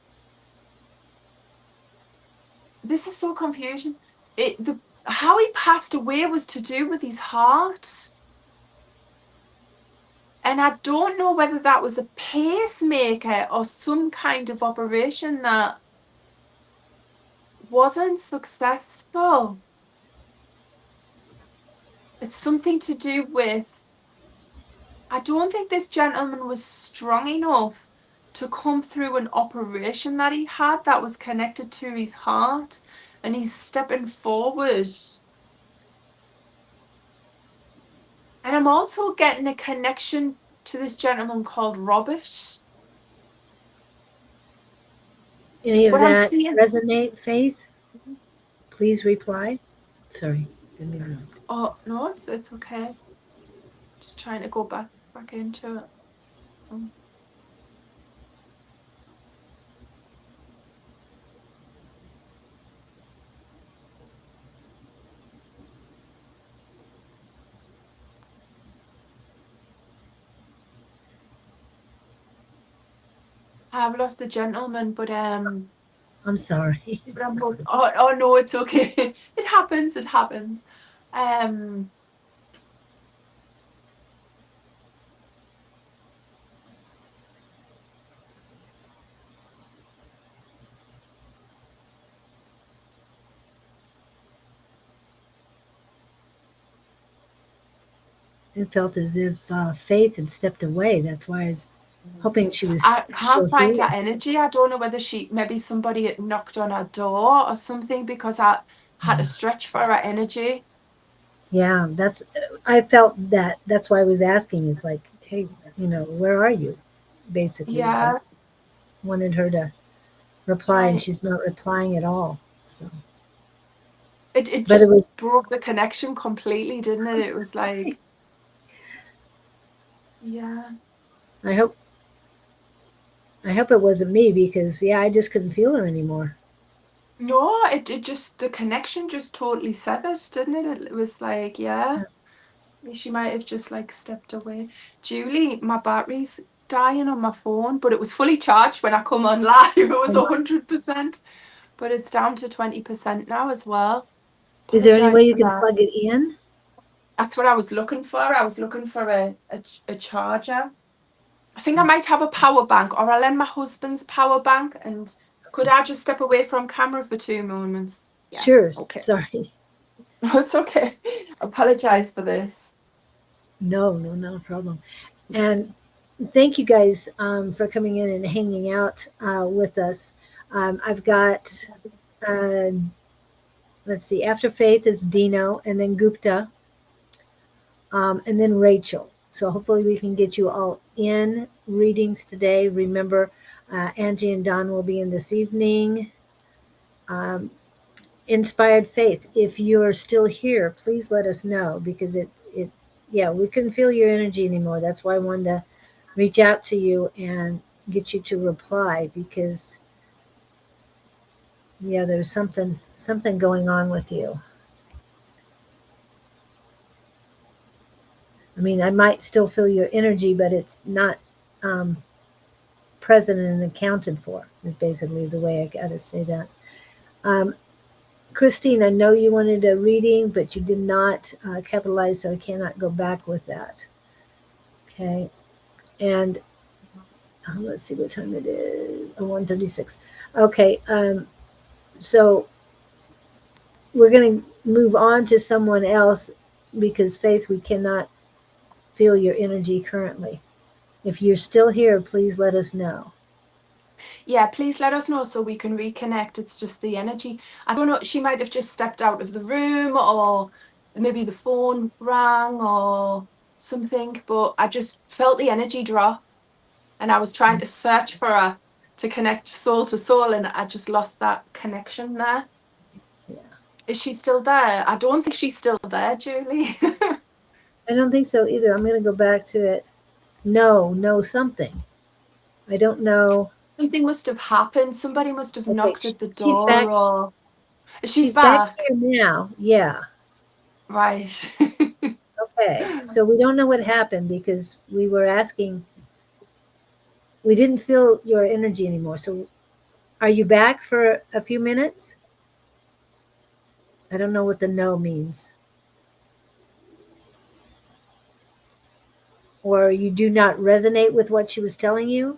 S2: this is so confusing. How he passed away was to do with his heart. And I don't know whether that was a pacemaker or some kind of operation that wasn't successful. It's something to do with, I don't think this gentleman was strong enough to come through an operation that he had that was connected to his heart, and he's stepping forward. And I'm also getting a connection to this gentleman called Robert.
S1: Any of
S2: But I'm
S1: that
S2: seeing,
S1: resonate, Faith? Please reply. Sorry. Didn't mean to interrupt.
S2: oh no, it's okay. Just trying to go back into it. I've lost the gentleman, but
S1: I'm sorry.
S2: but I'm oh no, it's okay. It happens. It happens.
S1: It felt as if Faith had stepped away. That's why I was hoping she was
S2: I can't
S1: still
S2: find
S1: here.
S2: that energy. I don't know whether maybe somebody had knocked on her door or something, because I had to stretch for her energy.
S1: Yeah, I felt that. That's why I was asking. Is like, hey, where are you? Basically, is like
S2: Yeah,
S1: wanted her to reply, and
S2: trying.
S1: she's not replying at all. So,
S2: It
S1: but it
S2: just
S1: was.
S2: broke the connection completely, didn't it? It was like, yeah.
S1: I hope. I hope it wasn't me because yeah, I just couldn't feel her anymore.
S2: No, it just, the connection just totally severed, didn't it? It was like, yeah, she might have just like stepped away. Julie, my battery's dying on my phone, but it was fully charged when I come on live. It was 100%, but it's down to 20% now as well.
S1: Is there any way
S2: Apologize
S1: you
S2: for
S1: can
S2: that.
S1: plug it in?
S2: That's what I was looking for. I was looking for a charger. I think I might have a power bank, or I'll lend my husband's power bank. And could I just step away from camera for 2 moments? Yeah.
S1: Sure.
S2: Okay.
S1: Sorry.
S2: It's okay. Apologize for this.
S1: No problem. And thank you guys for coming in and hanging out with us. I've got, uh, let's see, After Faith is Dino, and then Gupta, and then Rachel. So hopefully we can get you all in readings today. Remember, Angie and Don will be in this evening. Um, Inspired Faith, if you're still here, please let us know, because yeah, we couldn't feel your energy anymore. That's why I wanted to reach out to you and get you to reply, because yeah, there's something going on with you. I mean, I might still feel your energy, but it's not um, present and accounted for, is basically the way I gotta say that. Um, Christine, I know you wanted a reading, but you did not capitalize, so I cannot go back with that. Okay. And let's see what time it is. 1:36. Okay. So we're going to move on to someone else, because Faith, we cannot feel your energy currently. If you're still here, please let us know.
S2: Yeah, please let us know so we can reconnect. It's just the energy. I don't know, she might have just stepped out of the room, or maybe the phone rang or something, but I just felt the energy drop, and I was trying to search for her to connect soul to soul, and I just lost that connection there.
S1: Yeah.
S2: Is she still there? I don't think she's still there, Julie.
S1: I don't think so either. I'm going to go back to it. No, something. I don't know.
S2: Something must have happened. Somebody must have
S1: Okay.
S2: knocked at the
S1: She's
S2: door,
S1: back.
S2: or she's
S1: She's back
S2: back.
S1: here now. Yeah.
S2: Right.
S1: Okay. So we don't know what happened, because we were asking, we didn't feel your energy anymore. So are you back for a few minutes? I don't know what the no means. Or you do not resonate with what she was telling you?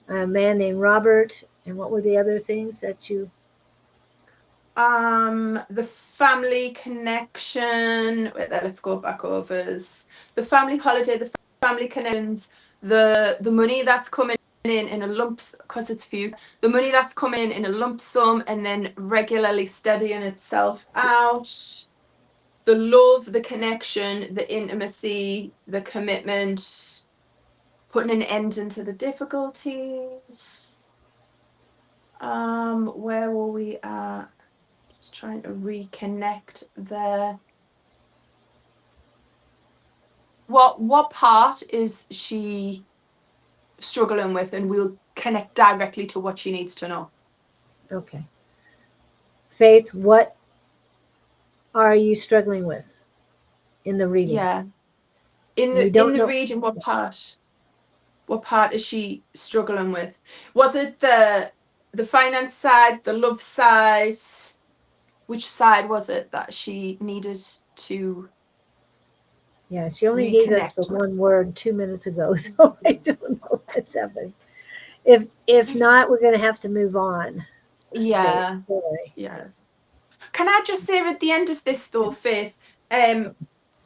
S1: A man named Robert, and what were the other things that you?
S2: The family connection. Wait there, let's go back over. The family holiday, the family connections, the money that's coming in a lump, because it's few. The money that's coming in a lump sum and then regularly steadying itself out. The love, the connection, the intimacy, the commitment, putting an end into the difficulties. Where were we at? Just trying to reconnect there. What part is she struggling with, and we'll connect directly to what she needs to know.
S1: Okay. Faith, what are you struggling with in the reading?
S2: Yeah. In
S1: We
S2: the
S1: don't know.
S2: reading, what part is she struggling with? Was it the finance side, the love side? Which side was it that she needed to
S1: Yeah, she only gave us the
S2: reconnect with?
S1: one word 2 minutes ago, so I don't know what's happening. If not, we're going to have to move on. Faith,
S2: Yeah.
S1: sorry.
S2: Yeah. Can I just say at the end of this though, Faith, I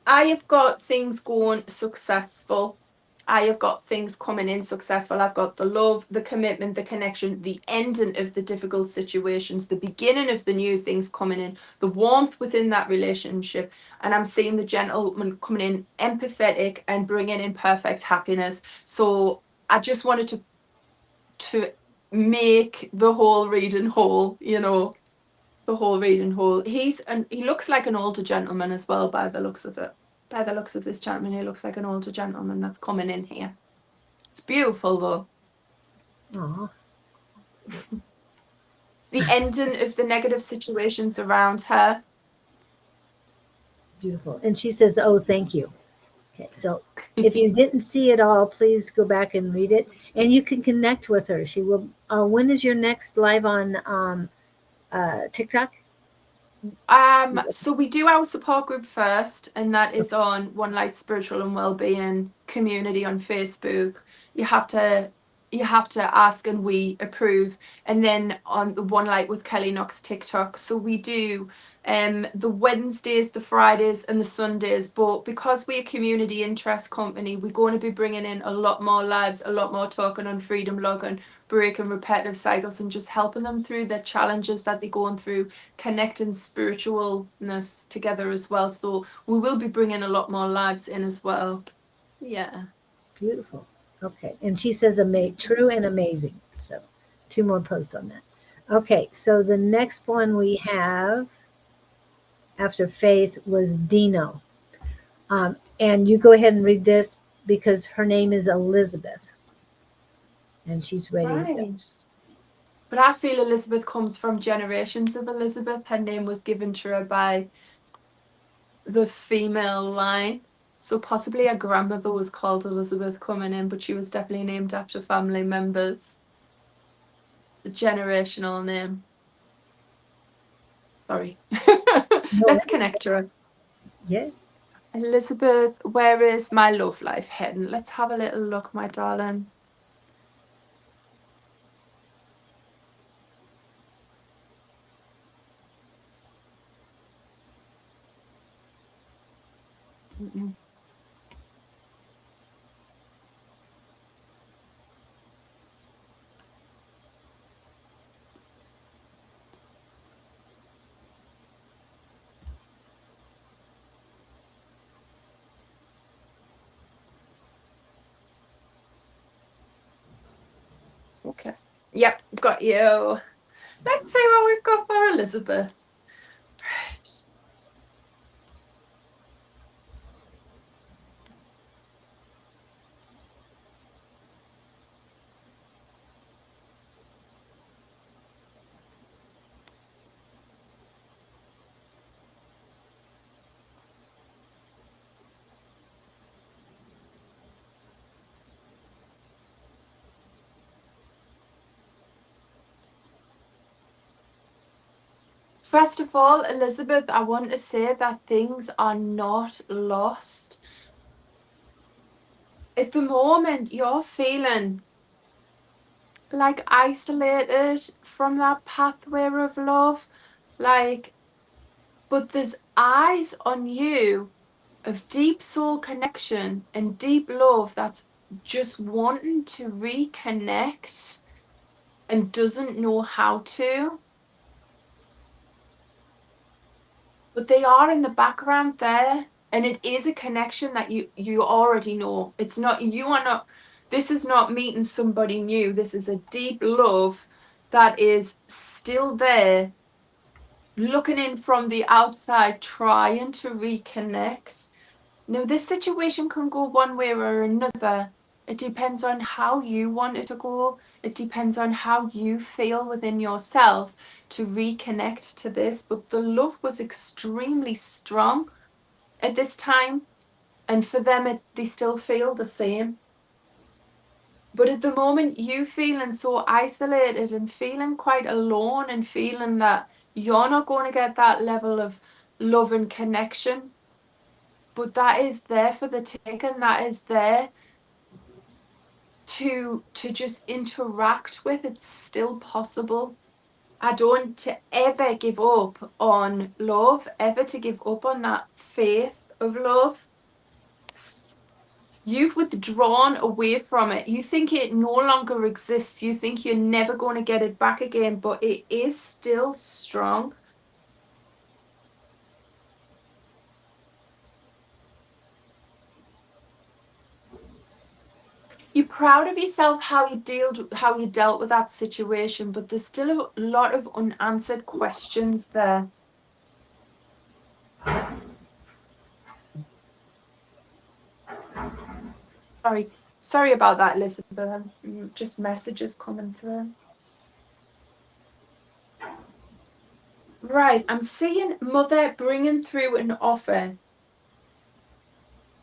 S2: have got things going successful. I have got things coming in successful. I've got the love, the commitment, the connection, the ending of the difficult situations, the beginning of the new things coming in, the warmth within that relationship. And I'm seeing the gentleman coming in empathetic and bringing in perfect happiness. So I just wanted to make the whole reading whole, the whole reading whole. He looks like an older gentleman as well, by the looks of it. By the looks of this gentleman, he looks like an older gentleman that's coming in here. It's beautiful though.
S1: Aw,
S2: It's the ending of the negative situations around her.
S1: beautiful. And she says, "Oh, thank you." Okay, so if you didn't see it all, please go back and read it, and you can connect with her. She will. When is your next live on TikTok?
S2: So we do our support group first, and that is on One Light Spiritual and Wellbeing community on Facebook. You have to ask and we approve, and then on the One Light with Kellie Knox TikTok. So we do the Wednesdays, the Fridays, and the Sundays. But because we're a community interest company, we're going to be bringing in a lot more lives, a lot more talking on freedom logging, breaking repetitive cycles, and just helping them through the challenges that they're going through, connecting spiritualness together as well. So we will be bringing a lot more lives in as well. Yeah.
S1: Beautiful. Okay. And she says true and amazing. So 2 more posts on that. Okay. So the next one we have after Faith was Dino. And you go ahead and read this because her name is Elizabeth. And she's ready to go.
S2: Right. But I feel Elizabeth comes from generations of Elizabeth. Her name was given to her by the female line. So possibly her grandmother was called Elizabeth coming in, but she was definitely named after family members. It's a generational name. Sorry. Let's connect to her.
S1: Yeah.
S2: Elizabeth, where is my love life heading? Let's have a little look, my darling. Mm-mm. Okay. Yep, got you. Let's see what we've got for Elizabeth. Right. First of all, Elizabeth, I want to say that things are not lost. At the moment, you're feeling like isolated from that pathway of love, like, but there's eyes on you of deep soul connection and deep love that's just wanting to reconnect and doesn't know how to. But they are in the background there, and it is a connection that you already know. It's not, you are not, this is not meeting somebody new. This is a deep love that is still there, looking in from the outside, trying to reconnect. Now, this situation can go one way or another. It depends on how you want it to go. It depends on how you feel within yourself to reconnect to this. But the love was extremely strong at this time. And for them, they still feel the same. But at the moment, you feeling so isolated and feeling quite alone and feeling that you're not going to get that level of love and connection. But that is there for the taking. That is there to just interact with. It's still possible. I don't to ever give up on love, ever to give up on that faith of love. You've withdrawn away from it. You think it no longer exists. You think you're never going to get it back again, but it is still strong. You're proud of yourself how you dealt with that situation, but there's still a lot of unanswered questions there. Sorry about that, Elizabeth. Just messages coming through. Right, I'm seeing Mother bringing through an offer,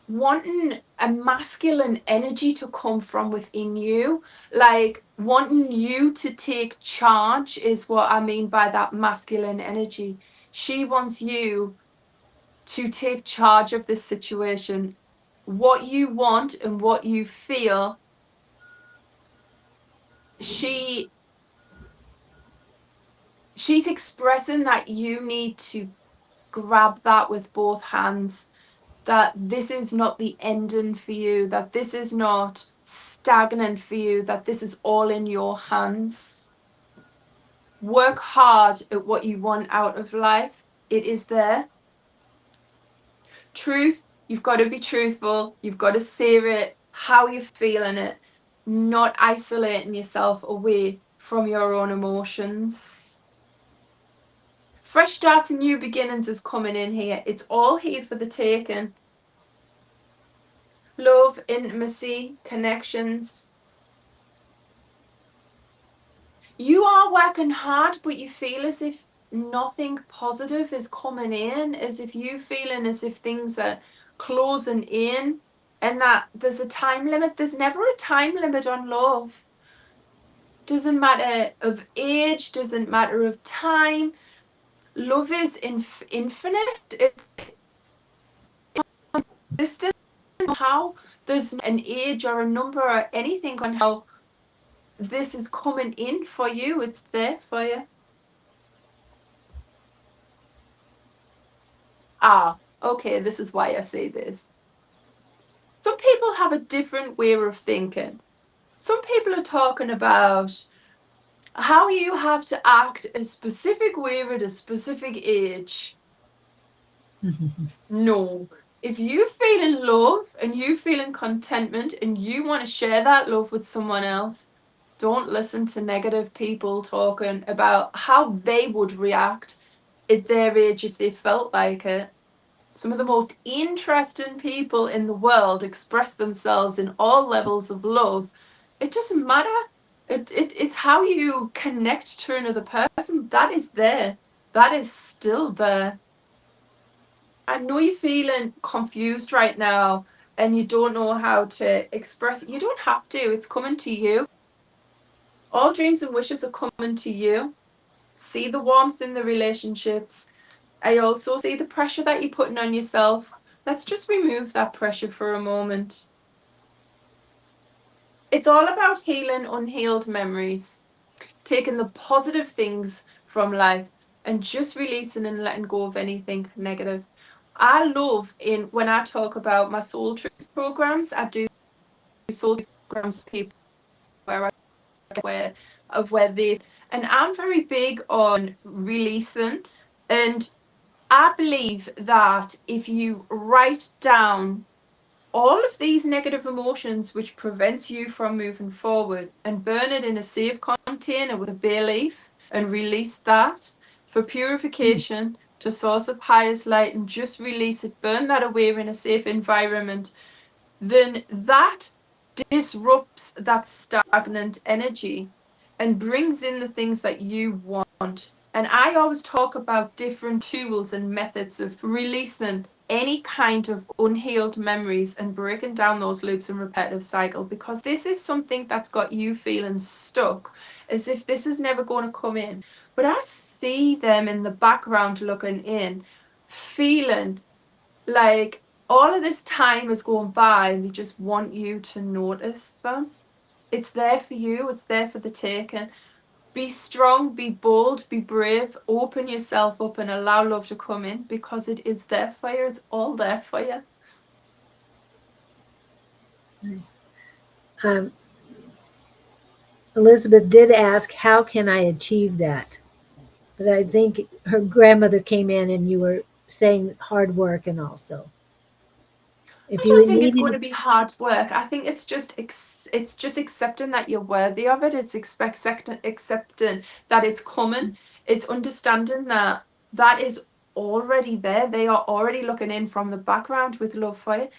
S2: wanting a masculine energy to come from within you, like wanting you to take charge is what I mean by that masculine energy. She wants you to take charge of this situation. What you want and what you feel, she's expressing that you need to grab that with both hands, that this is not the ending for you, that this is not stagnant for you, that this is all in your hands. Work hard at what you want out of life. It is there. Truth, you've got to be truthful. You've got to say it, how you're feeling it, not isolating yourself away from your own emotions. Fresh starts and new beginnings is coming in here. It's all here for the taking. Love, intimacy, connections. You are working hard, but you feel as if nothing positive is coming in, as if you feeling as if things are closing in, and that there's a time limit. There's never a time limit on love. Doesn't matter of age, doesn't matter of time. Love is infinite. It's consistent. How there's an age or a number or anything on how this is coming in for you. It's there for you. Okay, this is why I say this. Some people have a different way of thinking. Some people are talking about how you have to act a specific way at a specific age. No. If you feel in love and you feel in contentment and you want to share that love with someone else, don't listen to negative people talking about how they would react at their age if they felt like it. Some of the most interesting people in the world express themselves in all levels of love. It doesn't matter. It's how you connect to another person. That is there. That is still there. I know you're feeling confused right now and you don't know how to express it. You don't have to. It's coming to you. All dreams and wishes are coming to you. See the warmth in the relationships. I also see the pressure that you're putting on yourself. Let's just remove that pressure for a moment. It's all about healing unhealed memories, taking the positive things from life and just releasing and letting go of anything negative. I love when I talk about my soul truth programs, I do soul truth programs for people where I aware of where they, and I'm very big on releasing, and I believe that if you write down all of these negative emotions which prevents you from moving forward and burn it in a safe container with a bay leaf and release that for purification to source of highest light and just release it, burn that away in a safe environment, then that disrupts that stagnant energy and brings in the things that you want. And I always talk about different tools and methods of releasing any kind of unhealed memories and breaking down those loops and repetitive cycle, because this is something that's got you feeling stuck as if this is never going to come in. But I see them in the background looking in, feeling like all of this time is going by and they just want you to notice them. It's there for you. It's there for the taking. Be strong, be bold, be brave, open yourself up and allow love to come in, because it is there for you. It's all there for you.
S1: Nice. Elizabeth did ask, how can I achieve that? But I think her grandmother came in and you were saying hard work and also. If
S2: I
S1: you
S2: don't think it's going to
S1: needed,
S2: be hard work. I think it's just accepting that you're worthy of it. It's accepting that it's coming. It's understanding that that is already there. They are already looking in from the background with love for you.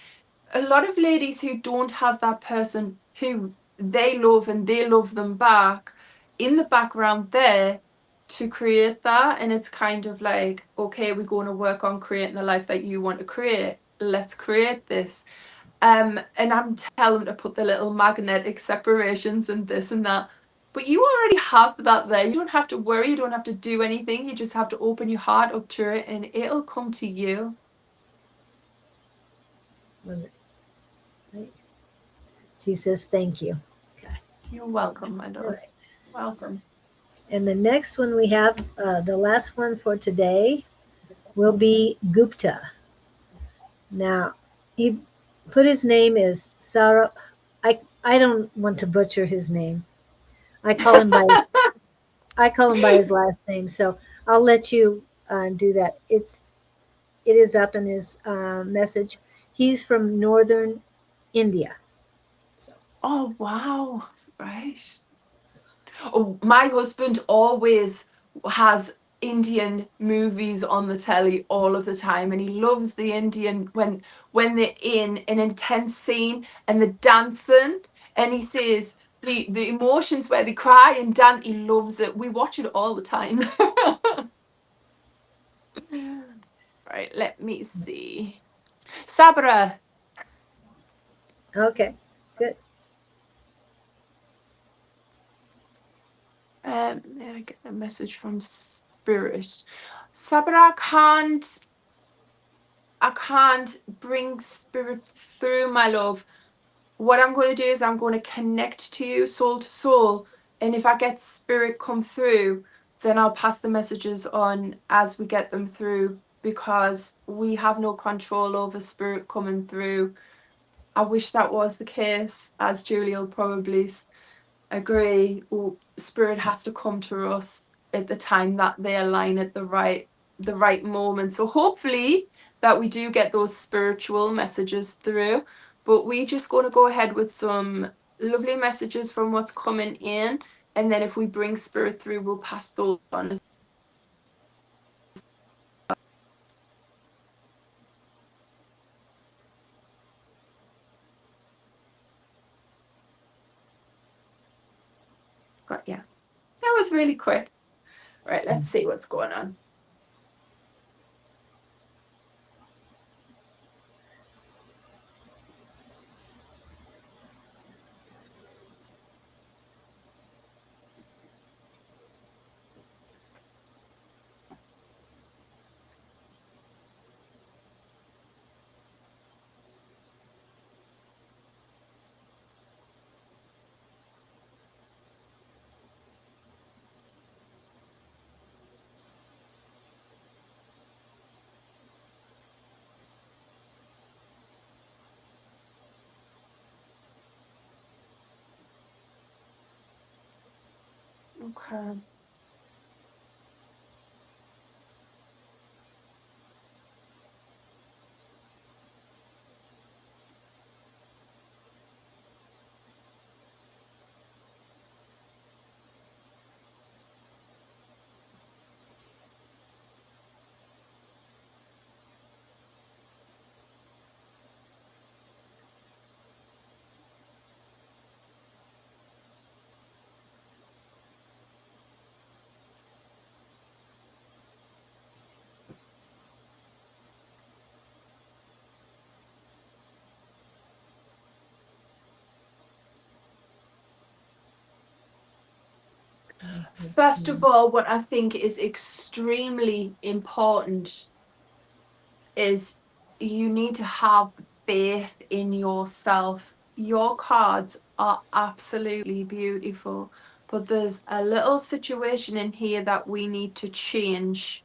S2: A lot of ladies who don't have that person who they love and they love them back in the background there to create that, and it's kind of like, okay, we're going to work on creating the life that you want to create. Let's create this. And I'm telling them to put the little magnetic separations and this and that. But you already have that there. You don't have to worry. You don't have to do anything. You just have to open your heart up to it and it'll come to you.
S1: right? She says, thank you.
S2: Okay. You're welcome, my love.
S1: Right.
S2: Welcome.
S1: And the next one we have, the last one for today, will be Gupta. Now, he put his name is Sarah. I don't want to butcher his name. I call him by I call him by his last name. So I'll let you do that. It is up in his message. He's from northern India. So
S2: Oh, wow. Right. Oh, my husband always has Indian movies on the telly all of the time, and he loves the Indian when they're in an intense scene and the dancing, and he says the emotions where they cry and dance, he loves it. We watch it all the time. Right, let me see. Sabra,
S1: okay, good.
S2: I get a message from Spirit. Sabra, I can't bring Spirit through, my love. What I'm going to do is I'm going to connect to you soul to soul, and if I get Spirit come through, then I'll pass the messages on as we get them through, because we have no control over Spirit coming through. I wish that was the case, as Julie will probably agree. Spirit has to come to us at the time that they align at the right moment. So hopefully that we do get those spiritual messages through. But we just going to go ahead with some lovely messages from what's coming in, and then if we bring Spirit through, we'll pass those on. Yeah, that was really quick. Right, let's see what's going on. Okay. First of all, what I think is extremely important is you need to have faith in yourself. Your cards are absolutely beautiful, but there's a little situation in here that we need to change.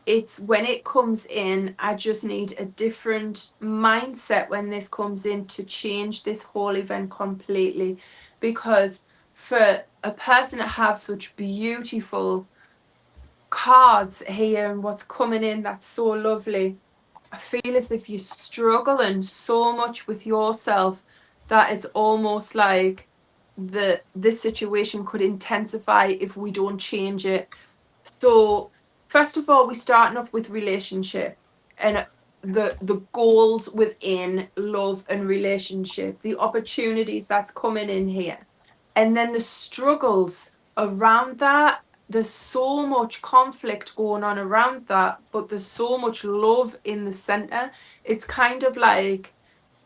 S2: It's when it comes in, I just need a different mindset when this comes in to change this whole event completely. Because for a person to have such beautiful cards here and what's coming in, that's so lovely. I feel as if you're struggling so much with yourself that it's almost like this situation could intensify if we don't change it. So first of all, we're starting off with relationship and the goals within love and relationship, the opportunities that's coming in here, and then the struggles around that. There's so much conflict going on around that, but there's so much love in the center. It's kind of like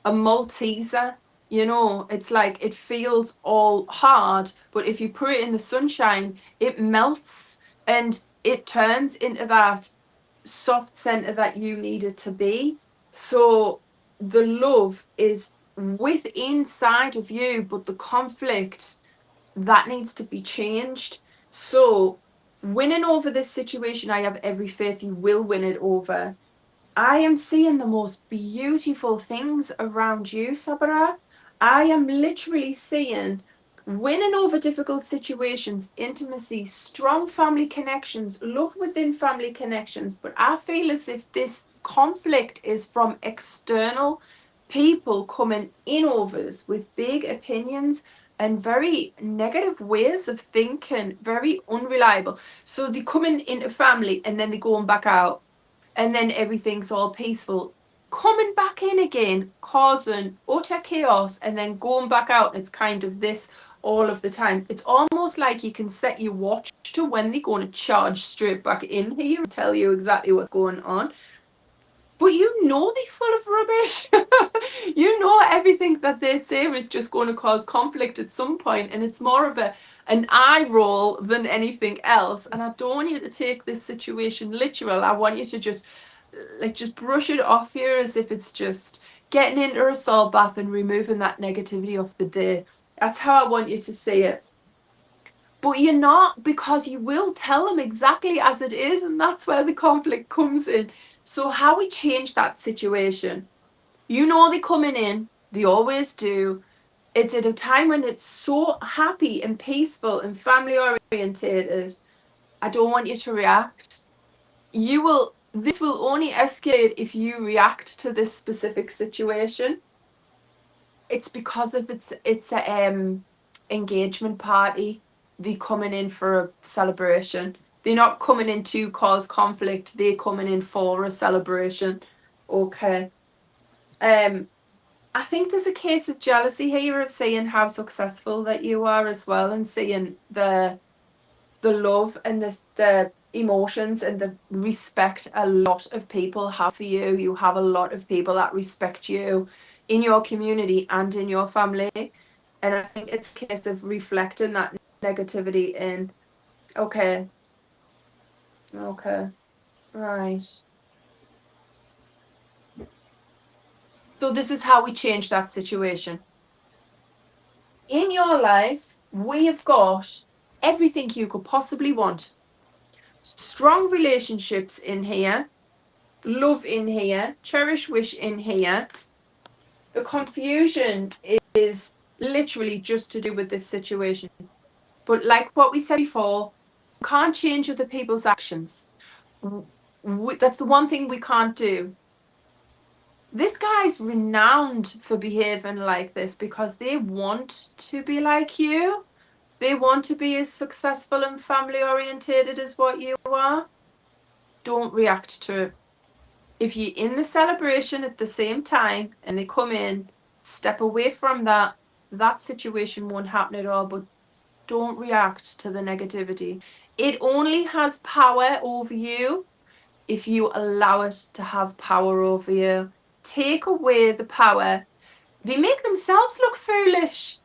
S2: a Malteser, it's like it feels all hard, but if you put it in the sunshine, it melts and it turns into that soft center that you need it to be. So the love is with inside of you, but the conflict that needs to be changed. So winning over this situation. I have every faith you will win it over. I am seeing the most beautiful things around you, Sabara. I am literally seeing winning over difficult situations, intimacy, strong family connections, love within family connections. But I feel as if this conflict is from external people coming in overs with big opinions and very negative ways of thinking, very unreliable. So they coming into family and then they going back out. And then everything's all peaceful, coming back in again, causing utter chaos, and then going back out. It's kind of this all of the time. It's almost like you can set your watch to when they're going to charge straight back in here and tell you exactly what's going on. But you know they're full of rubbish. You know everything that they say is just going to cause conflict at some point, and it's more of an eye roll than anything else. And I don't want you to take this situation literal. I want you to just brush it off here as if it's just getting into a salt bath and removing that negativity off the day. That's how I want you to see it. But you're not, because you will tell them exactly as it is, and that's where the conflict comes in. So how we change that situation? You know they're coming in, they always do. It's at a time when it's so happy and peaceful and family orientated. I don't want you to react. This will only escalate if you react to this specific situation. It's because of it's a engagement party. They're coming in for a celebration. They're not coming in to cause conflict. They're coming in for a celebration. Okay. I think there's a case of jealousy here, of seeing how successful that you are as well, and seeing the love and the emotions and the respect a lot of people have for you. You have a lot of people that respect you in your community and in your family. And I think it's a case of reflecting that negativity in, okay, right. So this is how we change that situation. In your life, we have got everything you could possibly want. Strong relationships in here, love in here, cherish wish in here. The confusion is literally just to do with this situation. But like what we said before, you can't change other people's actions. That's the one thing we can't do. This guy's renowned for behaving like this because they want to be like you. They want to be as successful and family orientated as what you are. Don't react to it. If you're in the celebration at the same time and they come in, step away from that. That situation won't happen at all, but don't react to the negativity. It only has power over you if you allow it to have power over you. Take away the power. They make themselves look foolish.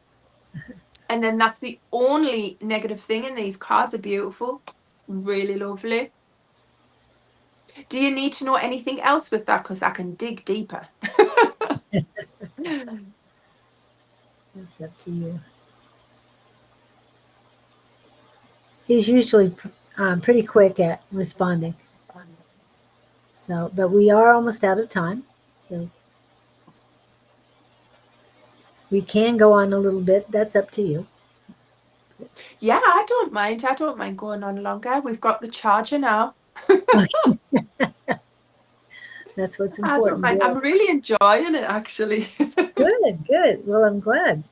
S2: And then that's the only negative thing. And these cards are beautiful, really lovely. Do you need to know anything else with that? Because I can dig deeper.
S1: It's up to you. He's usually pretty quick at responding. So, but we are almost out of time. So we can go on a little bit. That's up to you.
S2: Yeah, I don't mind. I don't mind going on longer. We've got the charger now.
S1: That's what's
S2: I
S1: important.
S2: don't mind. I'm really enjoying it, actually.
S1: Good. Well, I'm glad.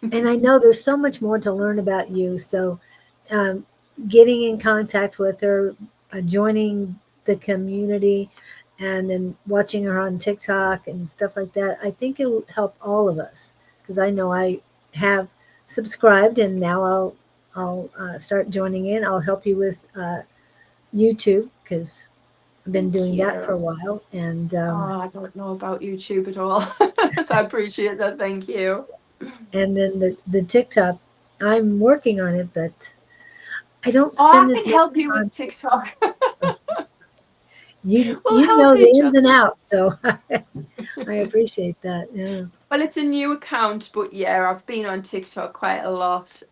S1: And I know there's so much more to learn about you. So, getting in contact with her, joining the community, and then watching her on TikTok and stuff like that, I think it will help all of us, because I know I have subscribed, and now I'll start joining in. I'll help you with YouTube, because I've been doing that for a while. And
S2: I don't know about YouTube at all, so I appreciate that. Thank you.
S1: And then the TikTok, I'm working on it, but I don't
S2: I
S1: spend as
S2: can
S1: much
S2: help you
S1: time.
S2: with TikTok.
S1: You
S2: We'll
S1: know
S2: help
S1: the
S2: each
S1: ins
S2: other.
S1: and outs, so I appreciate that. Yeah.
S2: Well, it's a new account, but yeah, I've been on TikTok quite a lot.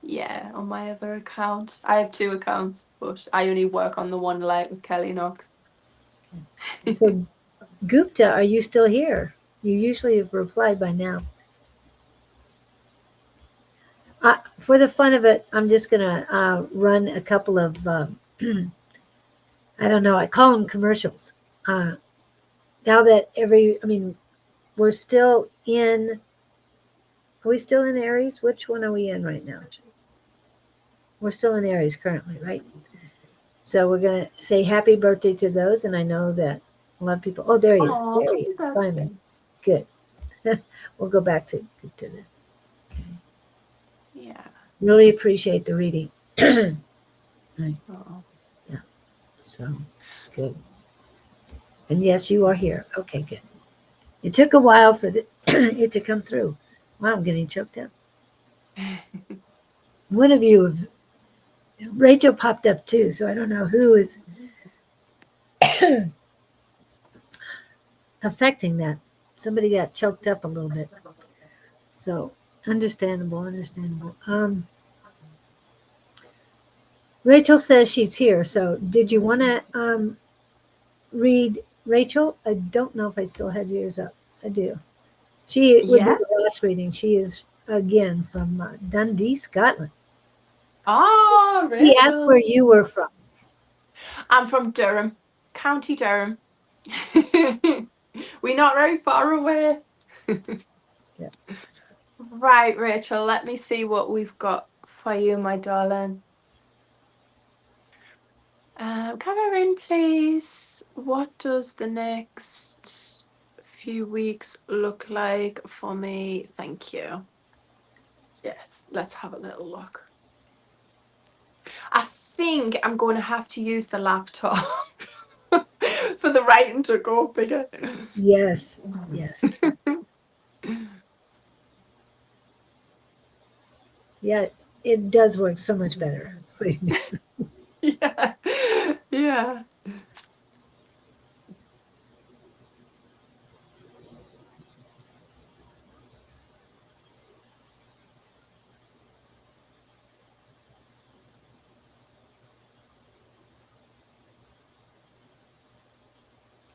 S2: Yeah, on my other account. I have 2 accounts, but I only work on the one light with Kellie Knox.
S1: So, Gupta, are you still here? You usually have replied by now. For the fun of it, I'm just going to run a couple of, I don't know, I call them commercials. Now that we're still in, are we still in Aries? Which one are we in right now? We're still in Aries currently, right? So we're going to say happy birthday to those. And I know that a lot of people, oh, there he is.
S2: Oh,
S1: There he
S2: happy
S1: is.
S2: birthday.
S1: Finally. Good. We'll go back to the. Okay.
S2: Yeah.
S1: Really appreciate the reading. Right.
S2: Oh.
S1: Yeah. So good. And yes, you are here. Okay, good. It took a while for it to come through. Wow, I'm getting choked up. One of you, Rachel popped up too, so I don't know who is affecting that. Somebody got choked up a little bit. So understandable. Rachel says she's here. So did you want to read Rachel? I don't know if I still had yours up. I do. She would be
S2: Yeah.
S1: the last reading. She is again from Dundee, Scotland.
S2: Ah,
S1: He asked
S2: Rachel.
S1: where you were from.
S2: I'm from Durham, County Durham. We're not very far away.
S1: Yeah.
S2: Right, Rachel, let me see what we've got for you, my darling. Come in, please. What does the next few weeks look like for me? Thank you. Yes, let's have a little look. I think I'm going to have to use the laptop for the writing to go bigger.
S1: Yes. Yes. Yeah. It does work so much better.
S2: Yeah. Yeah.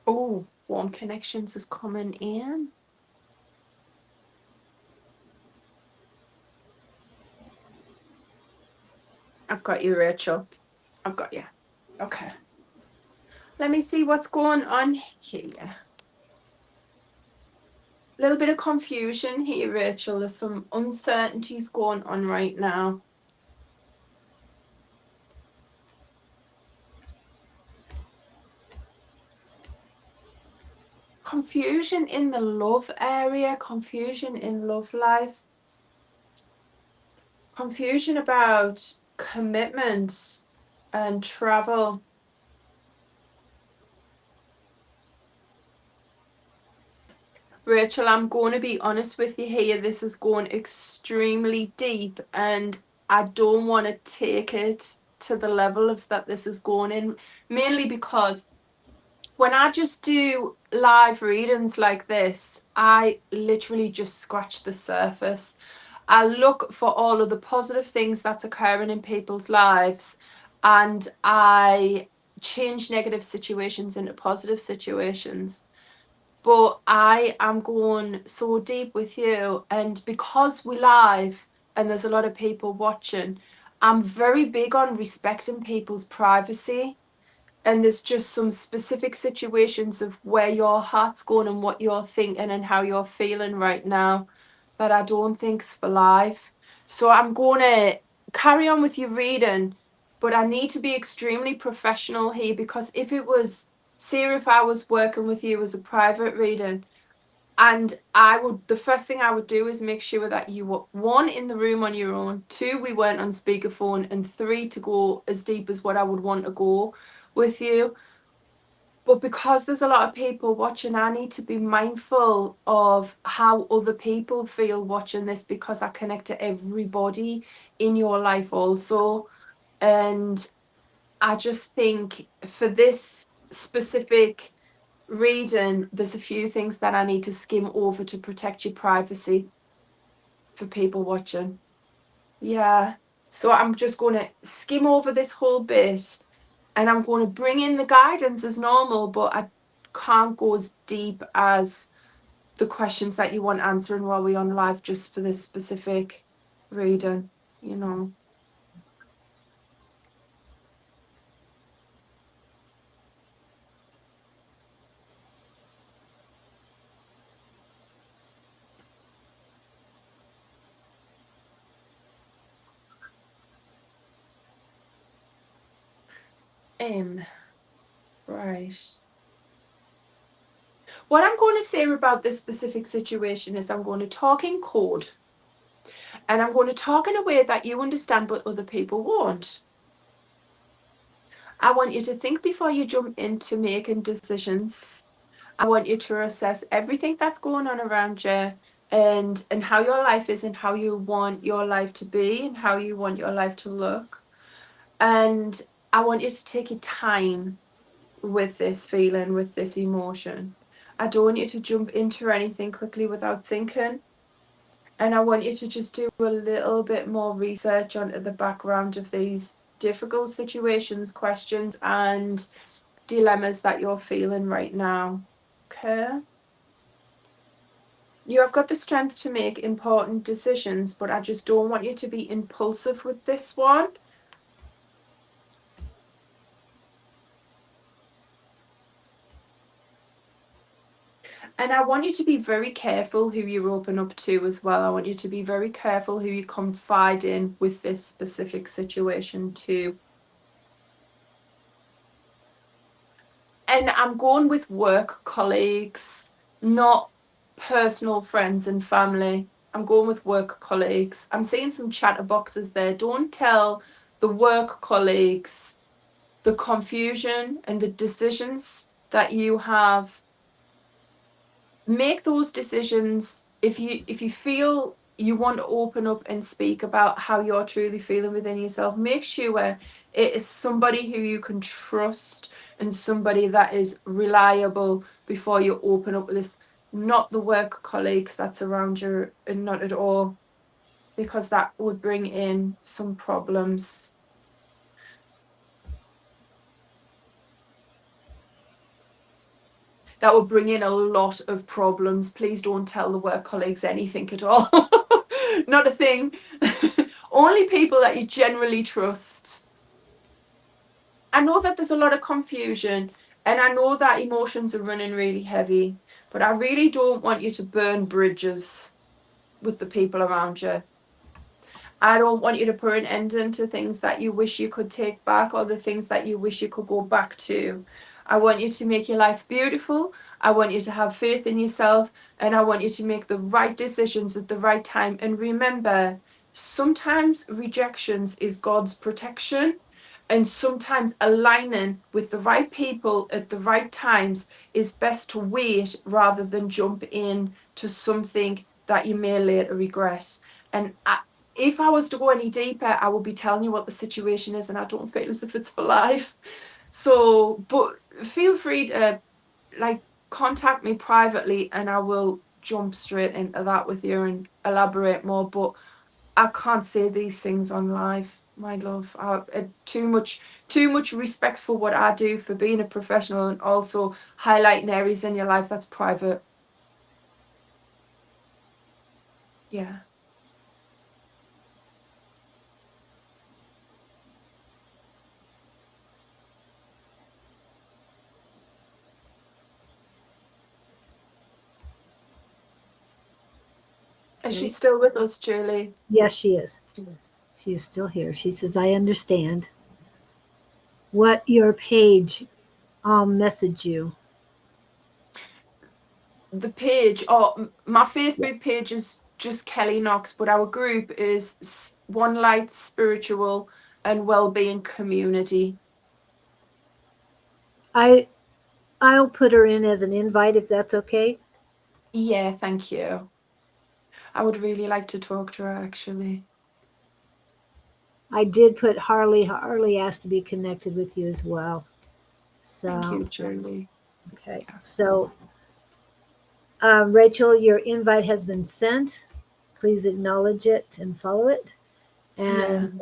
S2: Oh, Warm Connections is coming in. I've got you, Rachel. I've got you. Okay. Let me see what's going on here. A little bit of confusion here, Rachel. There's some uncertainties going on right now. Confusion in the love area, confusion in love life, confusion about commitments and travel. Rachel, I'm going to be honest with you here. This is going extremely deep, and I don't want to take it to the level of that this is going in, mainly because when I just do live readings like this, I literally just scratch the surface. I look for all of the positive things that's occurring in people's lives, and I change negative situations into positive situations. But I am going so deep with you, and because we live and there's a lot of people watching, I'm very big on respecting people's privacy. And there's just some specific situations of where your heart's going and what you're thinking and how you're feeling right now that I don't think's for life. So I'm going to carry on with your reading, but I need to be extremely professional here, because if it was, say if I was working with you as a private reading, and the first thing I would do is make sure that you were, one, in the room on your own, two, we weren't on speakerphone, and three, to go as deep as what I would want to go with you. But because there's a lot of people watching, I need to be mindful of how other people feel watching this, because I connect to everybody in your life also. And I just think for this specific reading, there's a few things that I need to skim over to protect your privacy for people watching. Yeah. So I'm just going to skim over this whole bit, and I'm going to bring in the guidance as normal, but I can't go as deep as the questions that you want answering while we're on live, just for this specific reading, you know. Right. What I'm going to say about this specific situation is I'm going to talk in code, and I'm going to talk in a way that you understand but other people won't. I want you to think before you jump into making decisions. I want you to assess everything that's going on around you, and how your life is, and how you want your life to be, and how you want your life to look. And I want you to take your time with this feeling, with this emotion. I don't want you to jump into anything quickly without thinking. And I want you to just do a little bit more research onto the background of these difficult situations, questions, and dilemmas that you're feeling right now. Okay? You have got the strength to make important decisions, but I just don't want you to be impulsive with this one. And I want you to be very careful who you open up to as well. I want you to be very careful who you confide in with this specific situation too. And I'm going with work colleagues, not personal friends and family. I'm going with work colleagues. I'm seeing some chatterboxes there. Don't tell the work colleagues the confusion and the decisions that you have. Make those decisions. If you feel you want to open up and speak about how you're truly feeling within yourself, make sure it is somebody who you can trust and somebody that is reliable before you open up with this. Not the work colleagues that's around you, and not at all, because that would bring in some problems. That will bring in a lot of problems. Please don't tell the work colleagues anything at all. Not a thing. Only people that you generally trust. I know that there's a lot of confusion, and I know that emotions are running really heavy, but I really don't want you to burn bridges with the people around you. I don't want you to put an end into things that you wish you could take back, or the things that you wish you could go back to. I want you to make your life beautiful. I want you to have faith in yourself, and I want you to make the right decisions at the right time. And remember, sometimes rejections is God's protection, and sometimes aligning with the right people at the right times is best to wait rather than jump in to something that you may later regret. And if I was to go any deeper, I would be telling you what the situation is, and I don't feel as if it's for life. So, but feel free to contact me privately, and I will jump straight into that with you and elaborate more. But I can't say these things on live, my love. Too much respect for what I do, for being a professional, and also highlighting areas in your life that's private. Yeah. Is she still with us, Julie?
S1: Yes, she is. She is still here. She says, I understand what your page message you.
S2: The page, my Facebook page is just Kellie Knox, but our group is One Light Spiritual and Wellbeing Community.
S1: I'll put her in as an invite if that's okay.
S2: Yeah, thank you. I would really like to talk to her, actually.
S1: I did put Harley. Harley asked to be connected with you as well. So
S2: Thank you, Julie.
S1: okay. So Rachel, your invite has been sent. Please acknowledge it and follow it. And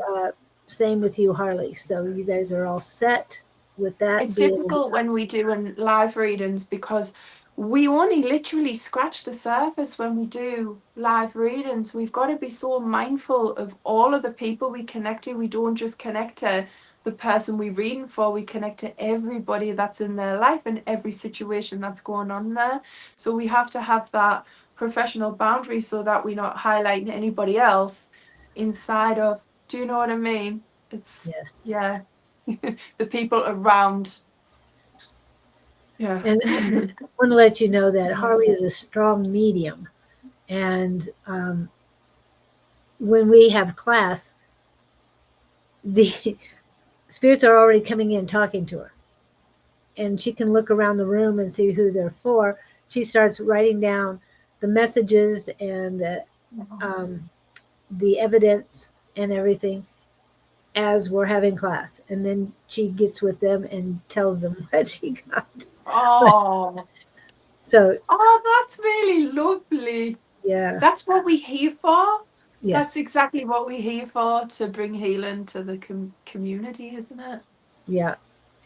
S1: same with you, Harley. So you guys are all set with that.
S2: It's difficult when we do live readings because we only literally scratch the surface when we do live readings. We've got to be so mindful of all of the people we connect to. We don't just connect to the person we're reading for, we connect to everybody that's in their life and every situation that's going on there. So we have to have that professional boundary so that we're not highlighting anybody else inside of, do you know what I mean? It's,
S1: yes.
S2: yeah. The people around. Yeah.
S1: And I want to let you know that Harley is a strong medium. And when we have class, the spirits are already coming in talking to her. And she can look around the room and see who they're for. She starts writing down the messages and the evidence and everything as we're having class. And then she gets with them and tells them what she got.
S2: Oh.
S1: So.
S2: Oh, that's really lovely.
S1: Yeah.
S2: That's what we're here for.
S1: Yes.
S2: That's exactly what we're here for, to bring healing to the community, isn't it?
S1: Yeah,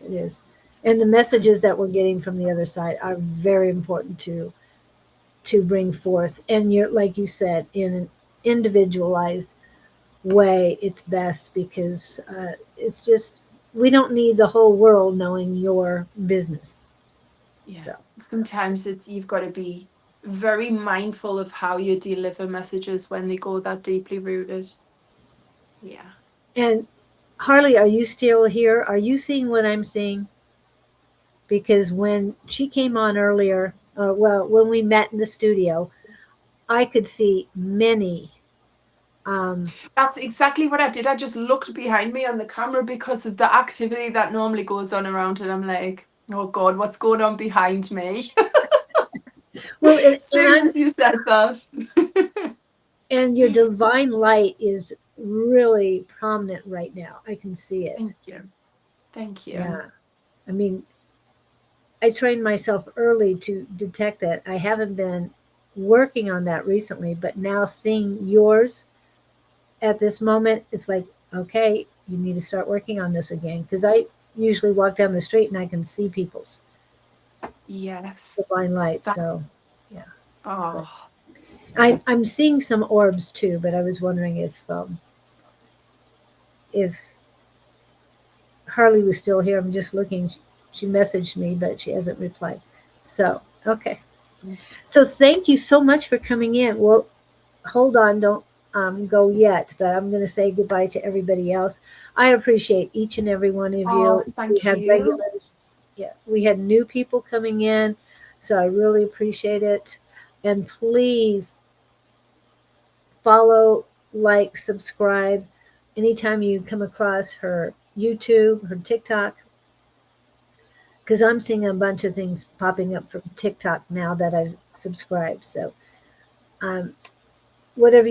S1: it is. And the messages that we're getting from the other side are very important to bring forth. And you're, like you said, in an individualized way, it's best because it's just, we don't need the whole world knowing your business.
S2: Yeah.
S1: So.
S2: Sometimes you've got to be very mindful of how you deliver messages when they go that deeply rooted. Yeah.
S1: And Harley, are you still here? Are you seeing what I'm seeing? Because when she came on earlier, when we met in the studio, I could see many.
S2: That's exactly what I did. I just looked behind me on the camera because of the activity that normally goes on around it. I'm like, oh God, what's going on behind me?
S1: Well,
S2: as soon as you said that.
S1: And your divine light is really prominent right now. I can see it.
S2: Thank you. Thank you.
S1: Yeah. I mean, I trained myself early to detect that. I haven't been working on that recently, but now seeing yours at this moment, it's like, okay, you need to start working on this again. Because I usually walk down the street and I can see people's divine light. So, yeah.
S2: Oh.
S1: I'm seeing some orbs too, but I was wondering if Harley was still here. I'm just looking. She messaged me, but she hasn't replied. So, okay. So thank you so much for coming in. Well, hold on. Don't go yet, but I'm going to say goodbye to everybody else. I appreciate each and every one of you.
S2: Oh, thank you.
S1: Yeah, we had new people coming in, so I really appreciate it. And please follow, like, subscribe. Anytime you come across her YouTube, her TikTok, because I'm seeing a bunch of things popping up from TikTok now that I've subscribed. So, whatever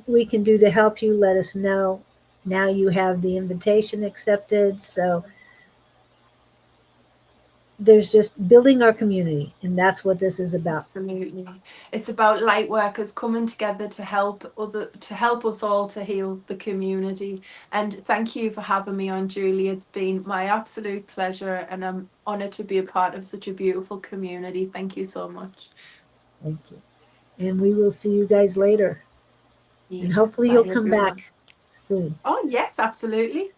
S1: we can do to help you, let us know. Now you have the invitation accepted. So there's just building our community, and that's what this is about.
S2: Absolutely. It's about light workers coming together to help us all to heal the community. And thank you for having me on, Julie. It's been my absolute pleasure, and I'm honored to be a part of such a beautiful community. Thank you so much.
S1: Thank you. And we will see you guys later. Yeah. And hopefully you'll come back soon.
S2: Oh, yes, absolutely.